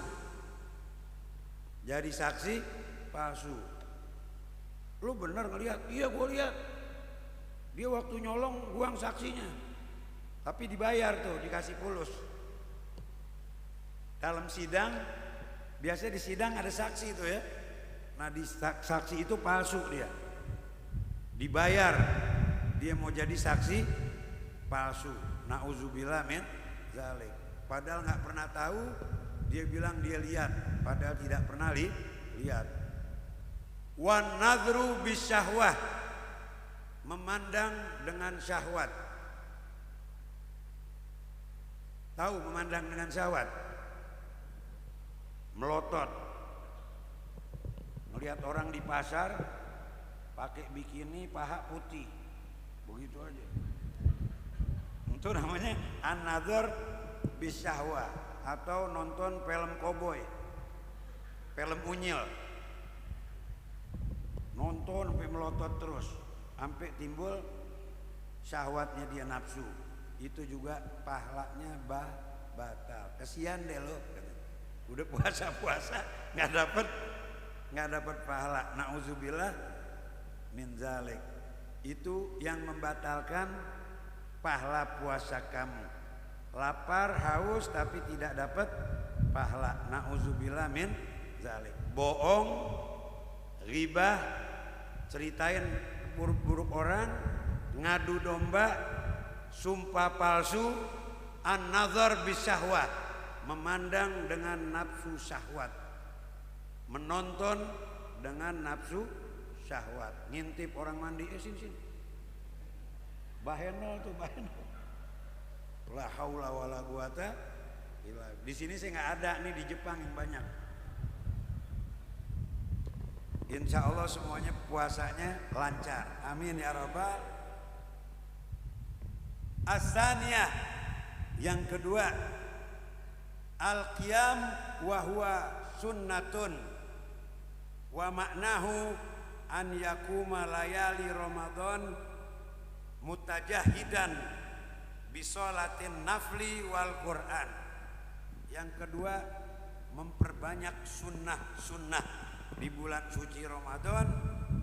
Jadi saksi palsu. Lu bener ngelihat? Iya gua lihat. Dia waktu nyolong buang saksinya. Tapi dibayar tuh, dikasih fulus. Dalam sidang, biasanya di sidang ada saksi tuh ya. Nah di saksi itu palsu dia. Dibayar dia mau jadi saksi palsu. Nauzubillah min zalik. Padahal nggak pernah tahu, dia bilang dia lihat, padahal tidak pernah lihat. Wan nadhru bisyahwah, memandang dengan syahwat. Tahu memandang dengan syahwat? Melotot. Melihat orang di pasar pakai bikini paha putih, begitu aja. Itu namanya an-nadhar bisyahwah, atau nonton film koboi, film unyil, nonton sampai melotot terus sampai timbul syahwatnya, dia nafsu. Itu juga pahalanya batal. Kesian deh lo, udah puasa nggak dapat pahala. Nauzubillah min zalik. Itu yang membatalkan pahala puasa kamu. Lapar, haus tapi tidak dapat pahala. Nauzubillah min zalik. Bohong, ghibah, ceritain buruk-buruk orang, ngadu domba, sumpah palsu, an-nazar bisyahwat, memandang dengan nafsu syahwat, menonton dengan nafsu syahwat, ngintip orang mandi, sini bahenol tuh, bahenol. La haula wala quwata illa. Di sini saya nggak ada nih, di Jepang yang banyak. Insya Allah semuanya puasanya lancar. Amin ya rabbal. As-saniyah, yang kedua, al-qiyam wa huwa sunnatun wa maknahu an yakuma layali Ramadan mutajahidan bisolatin nafli wal Quran. Yang kedua, memperbanyak sunnah-sunnah di bulan suci Ramadan,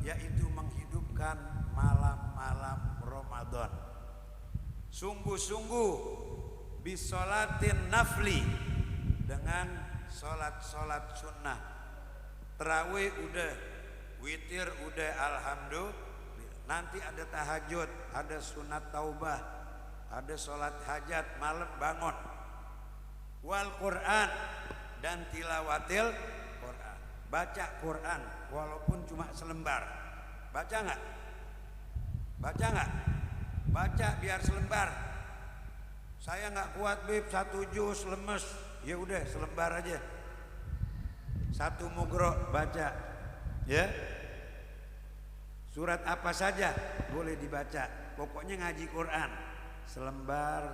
yaitu menghidupkan malam-malam Ramadan. Sungguh-sungguh bisolatin nafli, dengan solat-solat sunnah. Terawih udah, witir udah, alhamdulillah. Nanti ada tahajud, ada sunat taubah, ada sholat hajat malam bangun. Wal Quran, dan tilawatil Quran. Baca Quran walaupun cuma selembar. Baca nggak? Baca nggak? Baca biar selembar. Saya nggak kuat bib, 1 juz lemes. Ya udah selembar aja. 1 mugro baca. Ya. Surat apa saja boleh dibaca. Pokoknya ngaji Quran. Selembar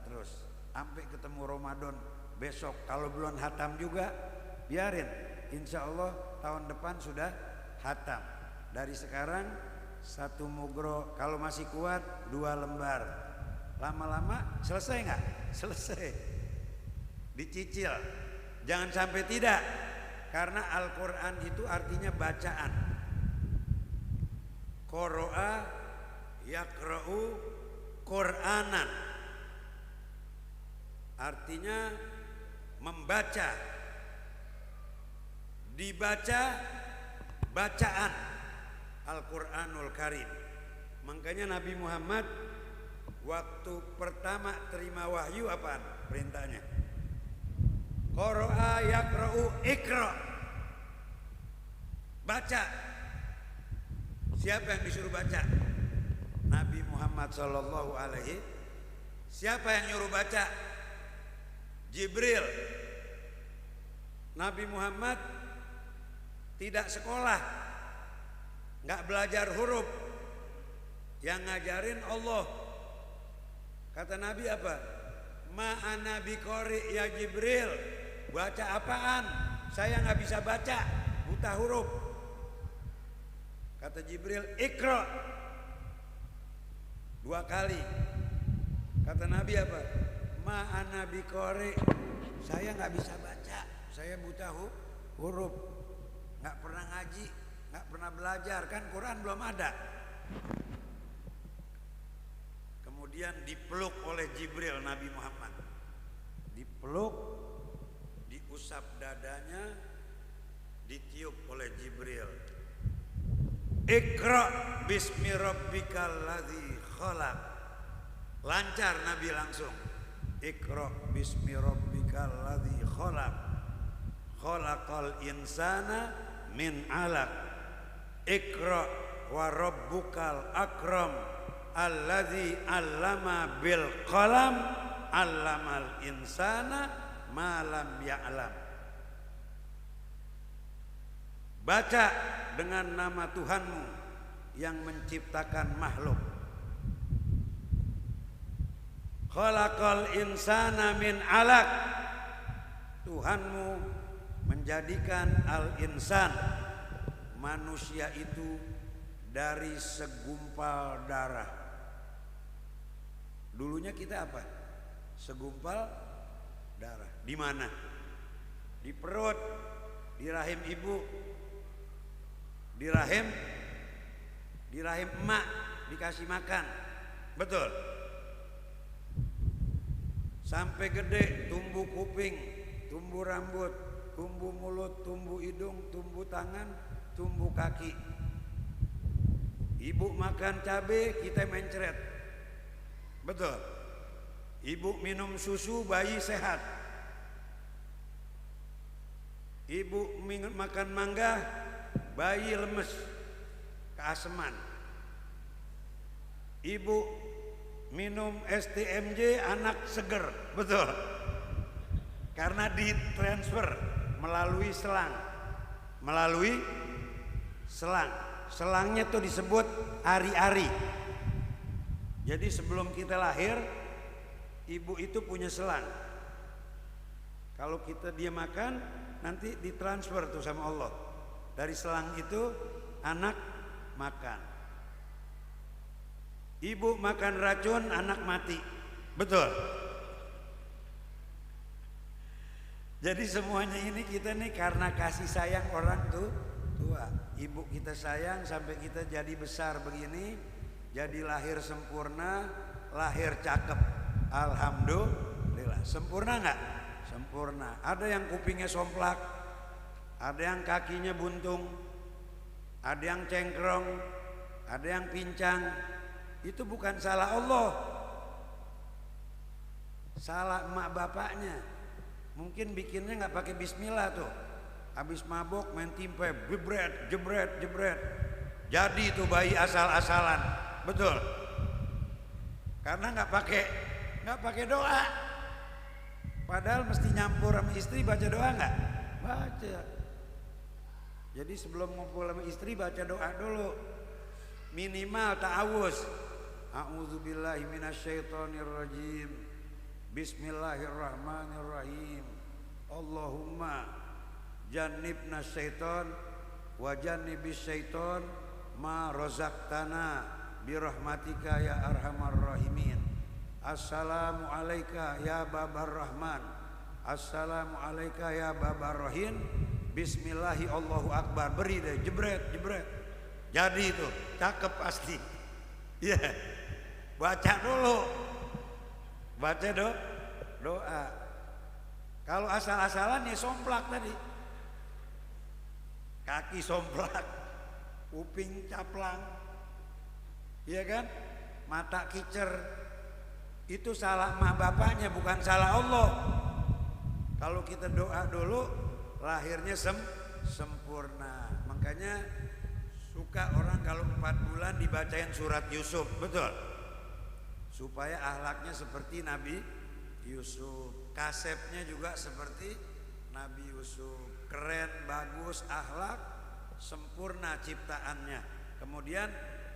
terus sampai ketemu Ramadan besok. Kalau belum hatam juga biarin, insya Allah tahun depan sudah hatam. Dari sekarang 1 mugro, kalau masih kuat 2 lembar. Lama-lama selesai nggak? Selesai. Dicicil, jangan sampai tidak, karena Al-Quran itu artinya bacaan. Qoro'a yakra'u Qur'anan, artinya membaca, dibaca bacaan Al-Qur'anul Karim. Makanya Nabi Muhammad waktu pertama terima wahyu apaan perintahnya? Qoro'a yakra'u ikra, baca. Siapa yang disuruh baca? Nabi Muhammad sallallahu alaihi. Siapa yang nyuruh baca? Jibril. Nabi Muhammad tidak sekolah, nggak belajar huruf, yang ngajarin Allah. Kata Nabi apa? Ma'ana biqori ya Jibril. Baca apaan? Saya nggak bisa baca, buta huruf. Kata Jibril, ikra. 2 kali. Kata Nabi apa? Ma'ana biqori. Saya nggak bisa baca, saya buta huruf, nggak pernah ngaji, nggak pernah belajar, kan Quran belum ada. Kemudian dipeluk oleh Jibril Nabi Muhammad, dipeluk, diusap dadanya, ditiup oleh Jibril. Ikra, bismi rabbikal ladzi khalaq. Lancar Nabi langsung. Iqra bismi rabbikal ladzi khalaq. Khalaqal insana min 'alaq. Iqra wa rabbukal akram alladzi 'allama bil qalam 'allamal insana ma lam ya'lam. Baca dengan nama Tuhanmu yang menciptakan makhluk. Khalaqal insana min 'alaq. Tuhanmu menjadikan al-insan, manusia itu, dari segumpal darah. Dulunya kita apa? Segumpal darah. Di mana? Di perut, di rahim ibu, di rahim emak, dikasih makan. Betul. Sampai gede, tumbuh kuping, tumbuh rambut, tumbuh mulut, tumbuh hidung, tumbuh tangan, tumbuh kaki. Ibu makan cabai, kita mencret. Betul. Ibu minum susu, bayi sehat. Ibu makan mangga, bayi lemes, keaseman. Ibu minum STMJ, anak seger. Betul. Karena ditransfer melalui selang. Melalui selang. Selangnya tuh disebut ari-ari. Jadi sebelum kita lahir, ibu itu punya selang. Kalau dia makan, nanti ditransfer tuh sama Allah. Dari selang itu anak makan. Ibu makan racun, anak mati. Betul. Jadi semuanya ini kita nih karena kasih sayang orang tua. Ibu kita sayang sampai kita jadi besar begini, jadi lahir sempurna, lahir cakep. Alhamdulillah. Sempurna nggak? Sempurna. Ada yang kupingnya somplak, ada yang kakinya buntung, ada yang cengkrong, ada yang pincang. Itu bukan salah Allah, salah emak bapaknya. Mungkin bikinnya nggak pakai bismillah tuh. Habis mabok main timpe, jebret, jebret, jebret. Jadi tuh bayi asal-asalan. Betul. Karena nggak pakai doa. Padahal mesti nyampur sama istri, baca doa nggak? Baca. Jadi sebelum ngumpul sama istri baca doa dulu. Minimal ta'awuz. A'udzubillahi minasyaitonirrajim. Bismillahirrahmanirrahim. Allahumma jannibna syaiton wa jannibis syaiton ma razaqtana birahmatika ya arhamar rahimin. Assalamu alayka ya babar rahman. Assalamu alayka ya babar rahim. Bismillahi Allahu akbar. Beri deh, jebret, jebret. Jadi itu cakep pasti. Ya, yeah. Baca dulu. Baca doa. Kalau asal-asalan ya somplak tadi. Kaki somplak, kuping caplang, iya kan? Mata kicer. Itu salah emak bapaknya, bukan salah Allah. Kalau kita doa dulu, lahirnya sempurna. Makanya suka orang kalau 4 bulan dibacain surat Yusuf, betul? Supaya akhlaknya seperti Nabi Yusuf, kasepnya juga seperti Nabi Yusuf. Keren, bagus, akhlak, sempurna ciptaannya. Kemudian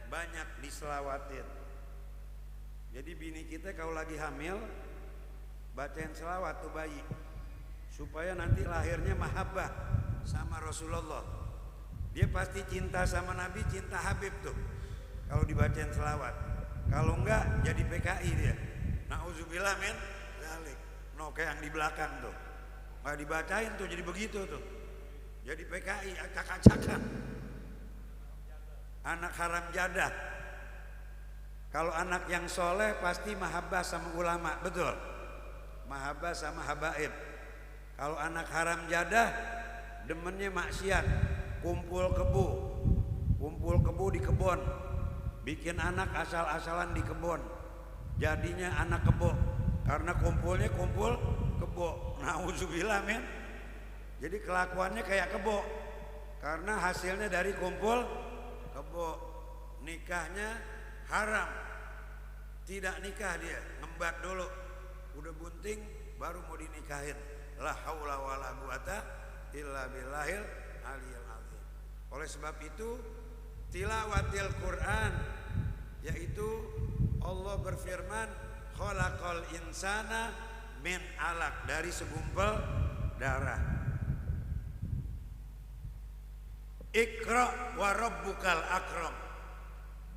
banyak diselawatin. Jadi bini kita kalau lagi hamil, bacain selawat tuh bayi, supaya nanti lahirnya mahabbah sama Rasulullah. Dia pasti cinta sama Nabi, cinta Habib tuh kalau dibacain selawat. Kalau enggak jadi PKI dia. Nauzubillah min dzalik. No, kayak yang di belakang tuh. Nggak dibacain tuh jadi begitu tuh. Jadi PKI acak-acakan. Anak haram jadah. Kalau anak yang soleh pasti mahabbah sama ulama, betul. Mahabbah sama habaib. Kalau anak haram jadah, demennya maksiat, kumpul kebu di kebun, bikin anak asal-asalan di kebun, jadinya anak kebo, karena kumpulnya kumpul kebo. Nauzubillah men. Jadi kelakuannya kayak kebo, karena hasilnya dari kumpul kebo. Nikahnya haram, tidak nikah dia, ngembat dulu, udah bunting baru mau dinikahin. La haula wala quwata illa billahil aliyil azim. Oleh sebab itu tilawatil Quran, yaitu Allah berfirman khalaqal insana min alaq, dari segumpal darah. Iqra wa rabbukal akram,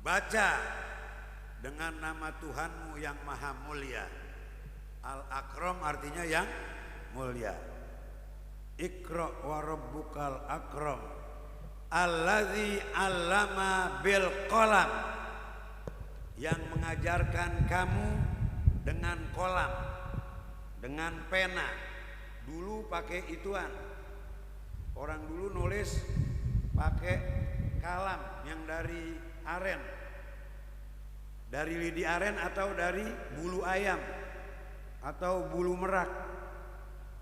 baca dengan nama Tuhanmu yang maha mulia. Al akram artinya yang mulia. Iqra wa rabbukal akram alladzi 'allama bil qalam, yang mengajarkan kamu dengan kolam, dengan pena. Dulu pakai ituan, orang dulu nulis pakai kalam yang dari aren, dari lidi aren atau dari bulu ayam atau bulu merak,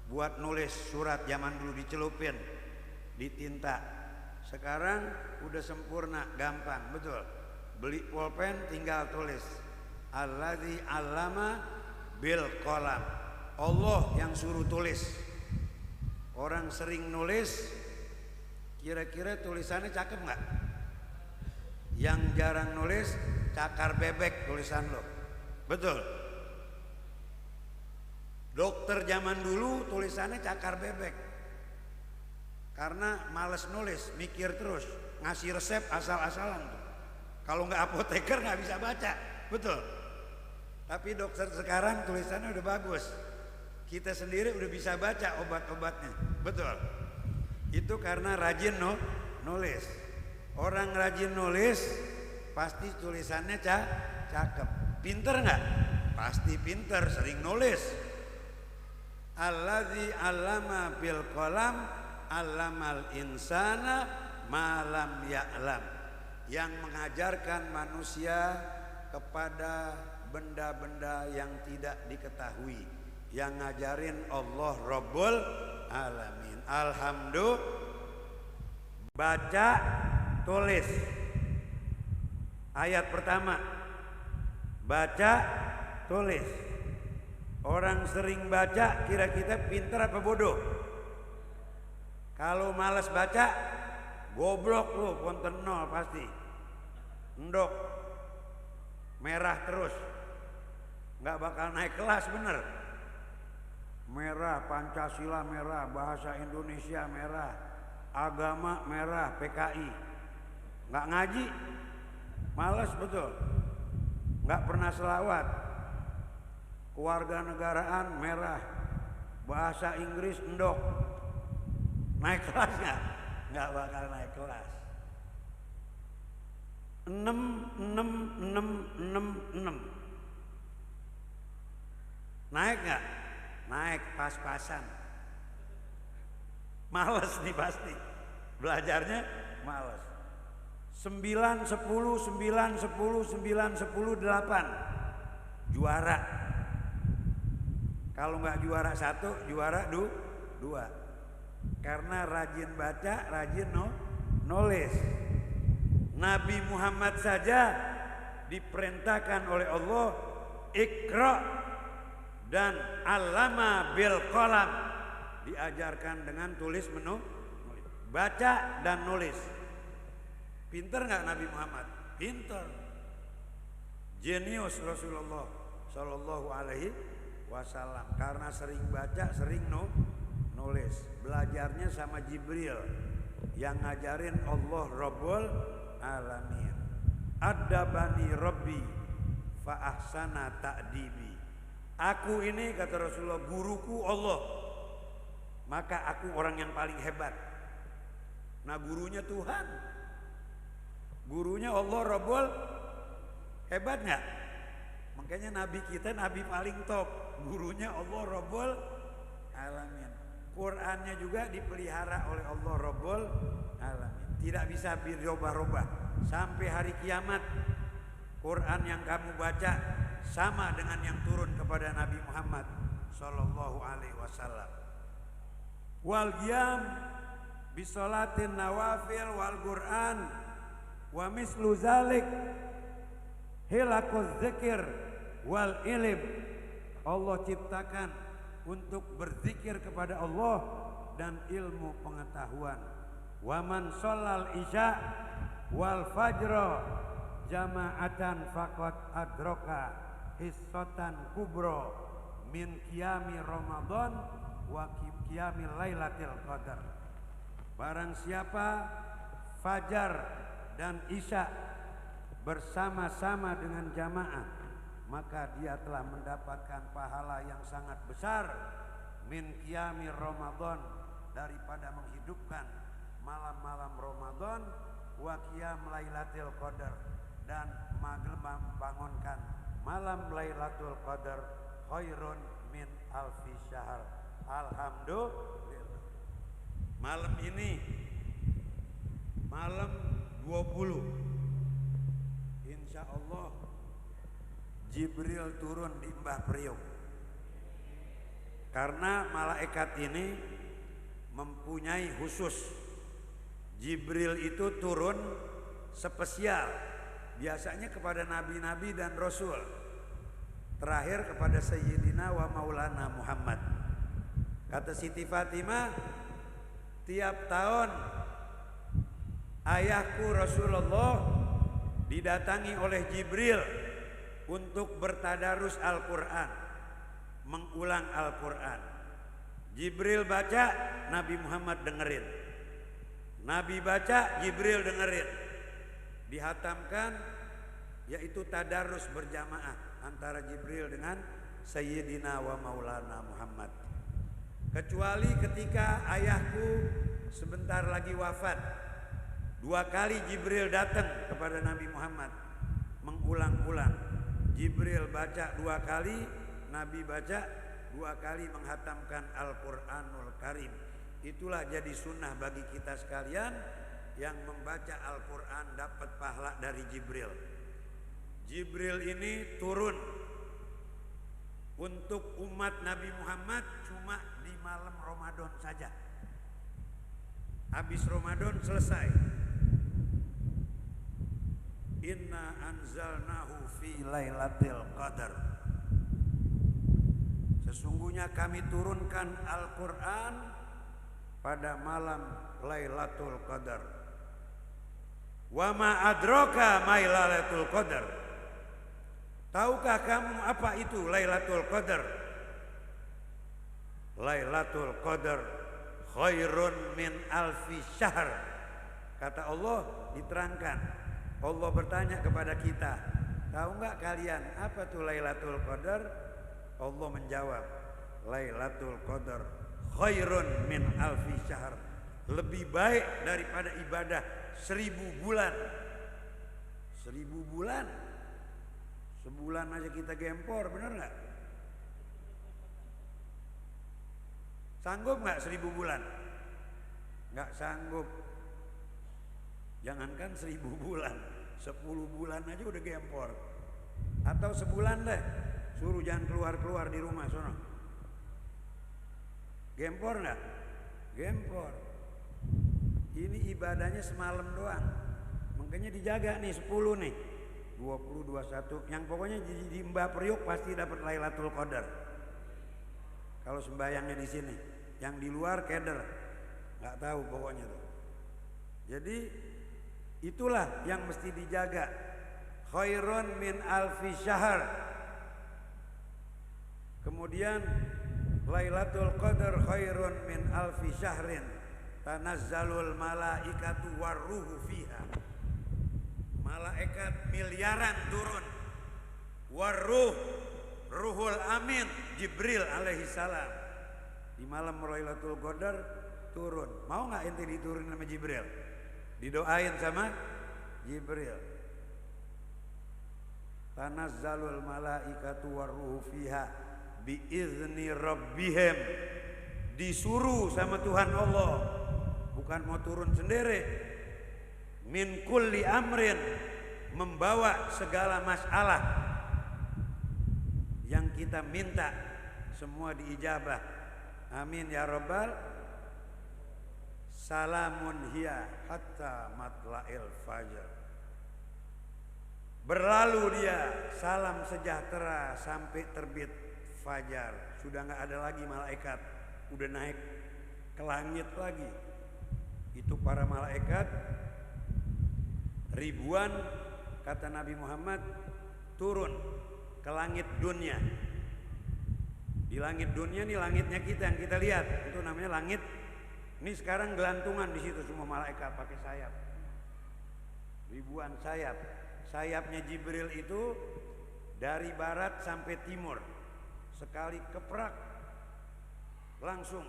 buat nulis surat. Zaman dulu dicelupin di tinta. Sekarang udah sempurna, gampang, betul. Beli pulpen tinggal tulis. Alladzi 'allama bil qalam. Allah yang suruh tulis. Orang sering nulis, kira-kira tulisannya cakep nggak? Yang jarang nulis, cakar bebek tulisan lo, betul. Dokter zaman dulu tulisannya cakar bebek, karena males nulis, mikir terus, ngasih resep asal-asalan. Kalau nggak apoteker nggak bisa baca, betul. Tapi dokter sekarang tulisannya udah bagus, kita sendiri udah bisa baca obat-obatnya, betul. Itu karena rajin nulis. Orang rajin nulis pasti tulisannya cakep. Pinter nggak? Pasti pinter, sering nulis. Alladzi 'allama bil qalam 'allamal insana ma lam ya'lam, yang mengajarkan manusia kepada benda-benda yang tidak diketahui, yang ngajarin Allah Rabbul Alamin. Alhamdulillah. Baca, tulis. Ayat pertama, baca, tulis. Orang sering baca kira kita pintar apa bodoh? Kalau malas baca, goblok lu, konten nol pasti. Endok, merah terus, nggak bakal naik kelas, bener. Merah, Pancasila merah, bahasa Indonesia merah, agama merah, PKI. Nggak ngaji, malas, betul. Nggak pernah selawat. Kewarganegaraan merah, bahasa Inggris endok. Naik kelas nggak bakal naik kelas. 6. Naik nggak? Naik pas-pasan. Males nih pasti, belajarnya males. 9, 10, 9, 10, 9, 10, 8 juara. Kalau nggak juara 1, juara 2. Karena rajin baca, rajin nulis. Nabi Muhammad saja diperintahkan oleh Allah Iqra dan 'allama bil qalam, diajarkan dengan tulis baca dan nulis. Pinter nggak Nabi Muhammad? Pinter. Jenius Rasulullah Shallallahu Alaihi Wasallam, karena sering baca, sering nulis. Belajarnya sama Jibril yang ngajarin Allah Rabbul Alamin. Adabani Rabbi fa ahsana ta'dibi. Aku ini, kata Rasulullah, guruku Allah, maka aku orang yang paling hebat. Nah, gurunya Tuhan, gurunya Allah Rabbul, hebat nggak? Makanya Nabi kita Nabi paling top, gurunya Allah Rabbul Alamin. Qurannya juga dipelihara oleh Allah Rabbul Alamin, tidak bisa dirubah-rubah sampai hari kiamat. Quran yang kamu baca sama dengan yang turun kepada Nabi Muhammad sallallahu alaihi wasallam. Wal qiyam bisolatin nawafil wal Quran wa mislu zalik hilakuz zikir wal ilm. Allah ciptakan untuk berzikir kepada Allah dan ilmu pengetahuan. Wa man shallal isya wal fajra jama'atan faqad adroka hissatan kubro min qiyami Ramadan wa qiyami Lailatul Qadar. Barang siapa fajar dan isya bersama-sama dengan jamaah, maka dia telah mendapatkan pahala yang sangat besar min qiyami Ramadan, daripada menghidupkan malam-malam Ramadan, wa qiyam Lailatul Qadar, dan membangunkan malam Lailatul Qadar khairun min alfi syahr. Alhamdulillah. Malam ini malam 20, insya Allah Jibril turun di Mbah Priok. Karena malaikat ini mempunyai khusus. Jibril itu turun spesial, biasanya kepada nabi-nabi dan rasul, terakhir kepada Sayyidina wa Maulana Muhammad. Kata Siti Fatimah, tiap tahun ayahku Rasulullah didatangi oleh Jibril untuk bertadarus Al-Quran, mengulang Al-Quran. Jibril baca, Nabi Muhammad dengerin. Nabi baca, Jibril dengerin. Dihatamkan, yaitu tadarus berjamaah antara Jibril dengan Sayyidina wa Maulana Muhammad. Kecuali ketika ayahku sebentar lagi wafat, 2 kali Jibril datang kepada Nabi Muhammad mengulang-ulang. Jibril baca 2 kali, Nabi baca 2 kali, menghatamkan Al-Quranul Karim. Itulah jadi sunnah bagi kita sekalian, yang membaca Al-Quran dapat pahala dari Jibril. Jibril ini turun untuk umat Nabi Muhammad cuma di malam Ramadan saja. Habis Ramadan selesai. Inna anzalnahu fi Lailatul Qadar. Sesungguhnya kami turunkan Al-Quran pada malam Lailatul Qadar. Wa ma adraka ma Lailatul Qadar. Tahukah kamu apa itu Lailatul Qadar? Lailatul Qadar khairun min alfi syahr. Kata Allah, diterangkan. Allah bertanya kepada kita, tahu nggak kalian apa tuh Lailatul Qadar? Allah menjawab, Lailatul Qadar khairun min alfi syahr. Lebih baik daripada ibadah 1000 bulan. 1000 bulan. Sebulan aja kita gempor, bener nggak? Sanggup nggak 1000 bulan? Nggak sanggup. Jangankan 1000 bulan, 10 bulan aja udah gempor. Atau sebulan deh, suruh jangan keluar-keluar di rumah sono. Gempor nggak? Gempor. Ini ibadahnya semalam doang. Makanya dijaga nih 10 nih. 20, 21. Yang pokoknya di Mbah Priok pasti dapat Lailatul Qadar. Kalau sembayangnya di sini, yang di luar keder, nggak tahu pokoknya tuh. Jadi itulah yang mesti dijaga. Khairun min alfi syahr. Kemudian Lailatul Qadar khairun min alfi syahrin. Tanazzalul malaikatu warruhu fiha. Malaikat miliaran turun. Warruh, ruhul amin, Jibril alaihi salam. Di malam Lailatul Qadar turun. Mau nggak ente diturunin sama Jibril? Didoain sama Jibril. Tanazzalul malaikatu warruhu fiha biizni rabbihim. Disuruh sama Tuhan Allah, bukan mau turun sendiri. Min kulli amrin, membawa segala masalah yang kita minta semua diijabah. Amin ya rabbal. Salamun hiya hatta matla'il fajr. Berlalu dia salam sejahtera sampai terbit fajar. Sudah nggak ada lagi malaikat, udah naik ke langit lagi. Itu para malaikat ribuan, kata Nabi Muhammad, turun ke langit dunia. Di langit dunia nih, langitnya kita yang kita lihat, itu namanya langit. Ini sekarang gelantungan di situ semua malaikat pakai sayap, ribuan sayap. Sayapnya Jibril itu dari barat sampai timur, sekali keprak langsung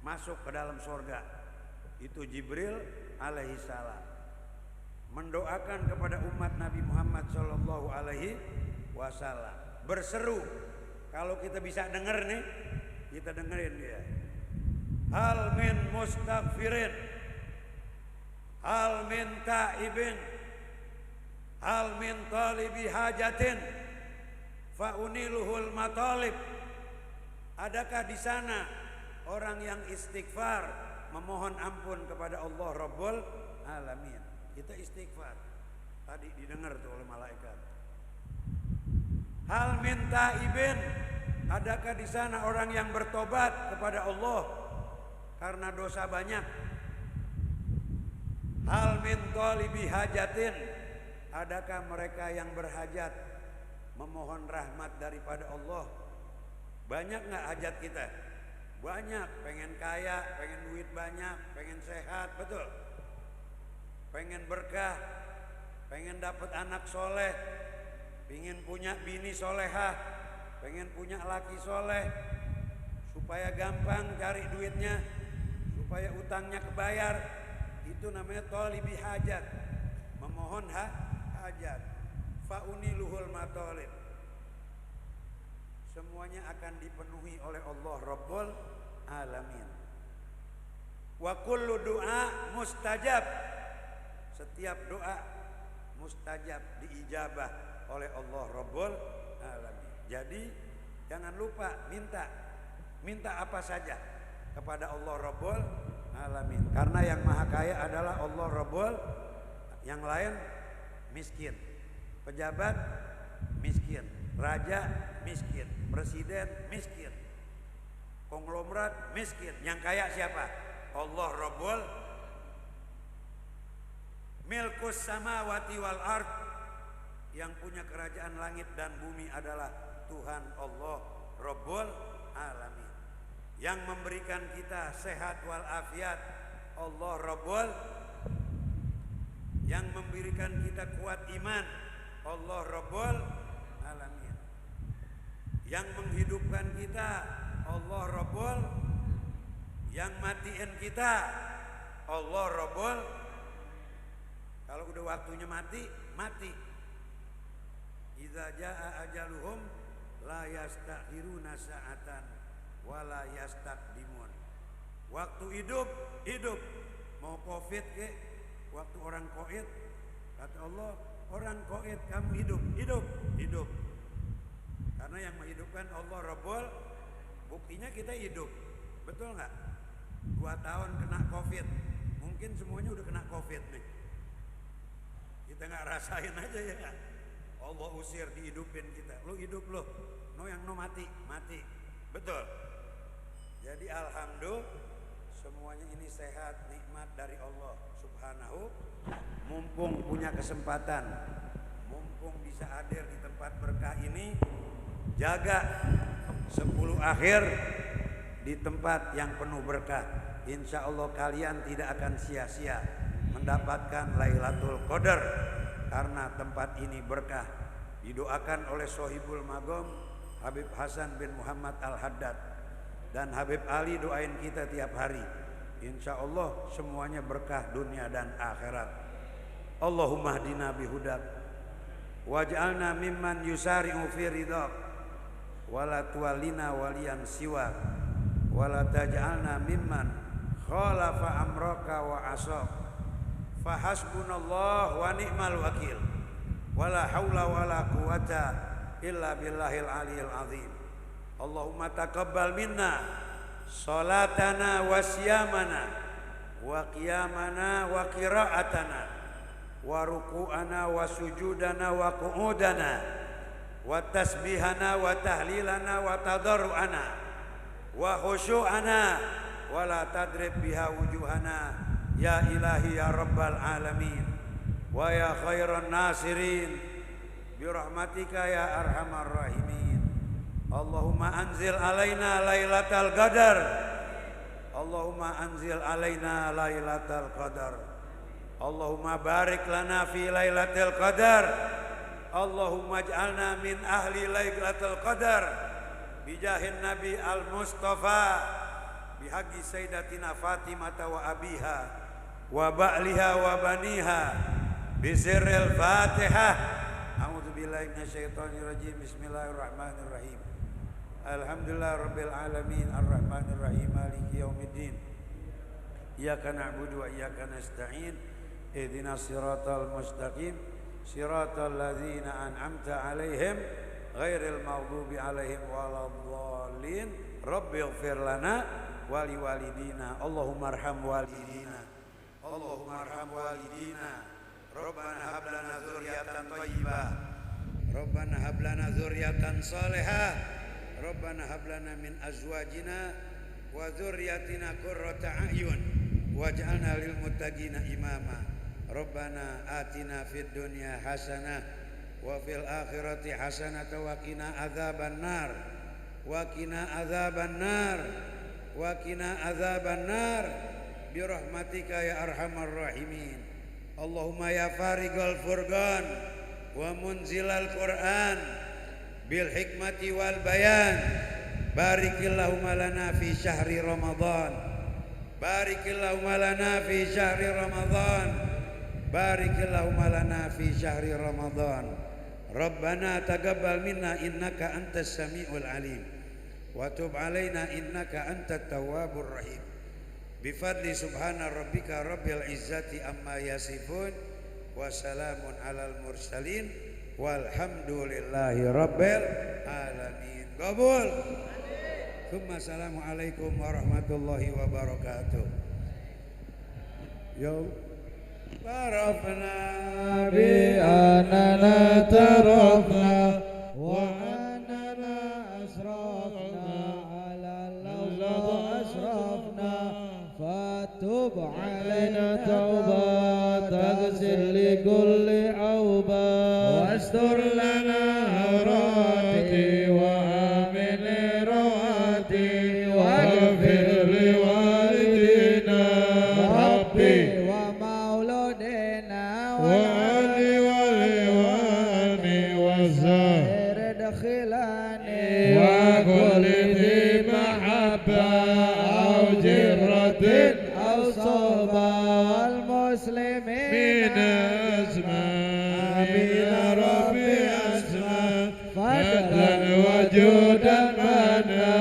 masuk ke dalam surga. Itu Jibril alaihissalam mendoakan kepada umat Nabi Muhammad sallallahu alaihi wasallam, berseru. Kalau kita bisa denger nih, kita dengerin dia. Hal min mustaghfirin, hal min taibin, hal min talibi hajatin, fauniluhul matalib. Adakah di sana orang yang istighfar, memohon ampun kepada Allah Rabbul Alamin? Kita istighfar. Tadi didengar tuh oleh malaikat. Hal min taibin, adakah di sana orang yang bertobat kepada Allah karena dosa banyak? Hal min talibi hajatin, adakah mereka yang berhajat memohon rahmat daripada Allah? Banyak nggak hajat kita? Banyak, pengen kaya, pengen duit banyak, pengen sehat, betul? Pengen berkah, pengen dapat anak soleh, pengen punya bini solehah, pengen punya laki soleh, supaya gampang cari duitnya, supaya utangnya kebayar. Itu namanya talibi hajat, memohon hajat. Fauniluhul matalib, semuanya akan dipenuhi oleh Allah Rabbul Alamin. Wa kullu du'a mustajab, setiap doa mustajab, diijabah oleh Allah Rabbul Alamin. Jadi jangan lupa minta apa saja kepada Allah Rabbul Alamin. Karena yang maha kaya adalah Allah Rabbul, yang lain miskin. Pejabat miskin, raja miskin, presiden miskin, konglomerat miskin. Yang kaya siapa? Allah Rabbul. Milkus samawati wal ard, yang punya kerajaan langit dan bumi adalah Tuhan Allah Rabbul Alamin. Yang memberikan kita sehat wal afiat Allah Rabbul. Yang memberikan kita kuat iman Allah Rabbul Alamin. Yang menghidupkan kita Allah Rabbul. Yang matiin kita Allah Rabbul. Kalau udah waktunya mati, mati. Idza jaa ajaluhum la yastakhiruna sa'atan wa la yastaqdimun. Waktu hidup, hidup. Mau Covid ke, waktu orang Covid, kata Allah, orang Covid kamu hidup, hidup, hidup. Karena yang menghidupkan Allah Rabbul. Buktinya kita hidup. Betul nggak? 2 tahun kena Covid. Mungkin semuanya udah kena Covid nih. Kita nggak rasain aja ya. Allah usir, dihidupin kita. Lu hidup lu, yang mati, mati. Betul. Jadi alhamdulillah semuanya ini sehat, nikmat dari Allah Subhanahu. Mumpung punya kesempatan, mumpung bisa hadir di tempat berkah ini, jaga 10 akhir di tempat yang penuh berkah. Insya Allah kalian tidak akan sia-sia mendapatkan Lailatul Qadar, karena tempat ini berkah. Didoakan oleh Sohibul Magom Habib Hasan bin Muhammad Al-Haddad, dan Habib Ali doain kita tiap hari. Insya Allah semuanya berkah dunia dan akhirat. Allahumma hdina bihudak waj'alna mimman yusari'u fi ridhak wala tuwallina waliyan siwak wala taj'alna mimman khalafa amraka wa asak. Fahasbunallah wa ni'mal wakil. wala haula wala quwata illa billahil aliyil azim. Allahumma taqabbal minna salatana wa siyamana wa qiyamana wa qira'atana wa ruku'ana wa sujudana wa qu'udana wa tasbihana wa tahlilana wa tadarru'ana wa khusyu'ana wa la tadrib biha wujuhana ya ilahi ya rabbal alamin wa ya khairan nasirin birahmatika ya arhamar rahimin. Allahumma anzil alaina lailatal qadar, Allahumma anzil alaina lailatal qadar, Allahumma barik lana fi lailatul qadar, Allahumma ij'alna min ahli lailatul qadar bijahin nabi al mustafa bihaqi sayyidatina Fatimah wa abiha wa ba'liha wa baniha bisirril Fatihah. A'udzu billahi minasyaitonir rajim. Bismillahirrahmanirrahim. Alhamdulillah rabbil alamin arrahmanir rahim maliki yaumiddin. Iyyaka na'budu wa iyyaka nasta'in. Ihdinas siratal mustaqim. Siratal ladzina an'amta 'alaihim ghairil maghdubi 'alaihim waladdallin. Rabbighfir lana wa liwalidina. Allahumma arham walidina. Allahumma arham walidina. Rabbana hab lana dzurriyyatan thayyibah. Rabbana hab lana dzurriyyatan shalihah. Rabbana hab lana min azwajina wa dzurriyyatina qurrata a'yun waj'alna lil muttaqina imama. Rabbana atina fid dunya hasanah wa fil akhirati hasanah wa qina adzaban nar wa qina adzaban nar wa qina adzaban nar bi rahmatika ya arhamar rahimin. Allahumma ya fariqal furqan wa munzilal Qur'an bil hikmati wal bayan barikillahumma lana fi syahri Ramadan, barikillahumma lana fi syahri Ramadan, barikillahumma lana fi syahri Ramadan. Rabbana taqabbal minna innaka antas samiul alim wa tub alaina innaka antat tawwabur rahim. Bifadli subhana rabbika rabbil izzati amma yasifun wa salamun alal mursalin walhamdulillahi rabbil alamin. Qabul. Assalamualaikum warahmatullahi wabarakatuh. Ya tarafna bi anana tarafna wa anana asrafna ala Allah asrafna fatub alaina taubat taghsil li kulli awba wastur lana awrati wa amin rawati waghfir li walidina rabbi wa mauludina wa ali wali wa zahir dakhilani wa kulli dhi mahabba aw jirratin aw sohba wal muslimin amin rabbi asma fadlan wajudan mana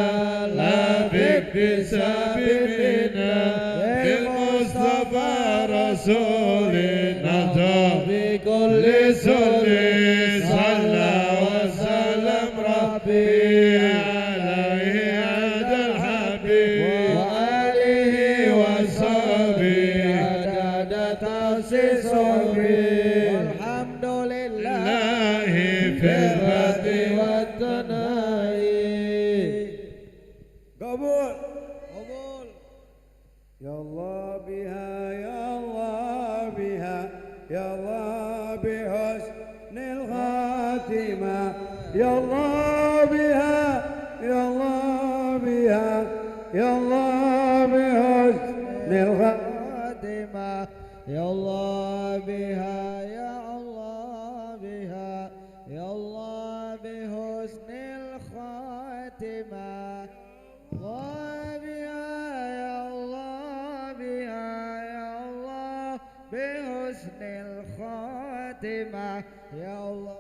la biktisabina bil mustafa rasulina bi kulli sulli salla wa salam rabbi alaihi adal habib wa alihi wa sahbihi adada tawsis walhamdulillahi firrati wa tanai. Qabul. Qabul. Ya Allah biha ya Allah biha ya Allah bihusnil khatimah ya Allah biha ya Allah biha ya Allah bihusnil khatimah ya Allah biha ya Allah biha ya Allah bihusnil khatimah Allah biha ya Allah biha ya Allah bihusnil khatimah ya Allah.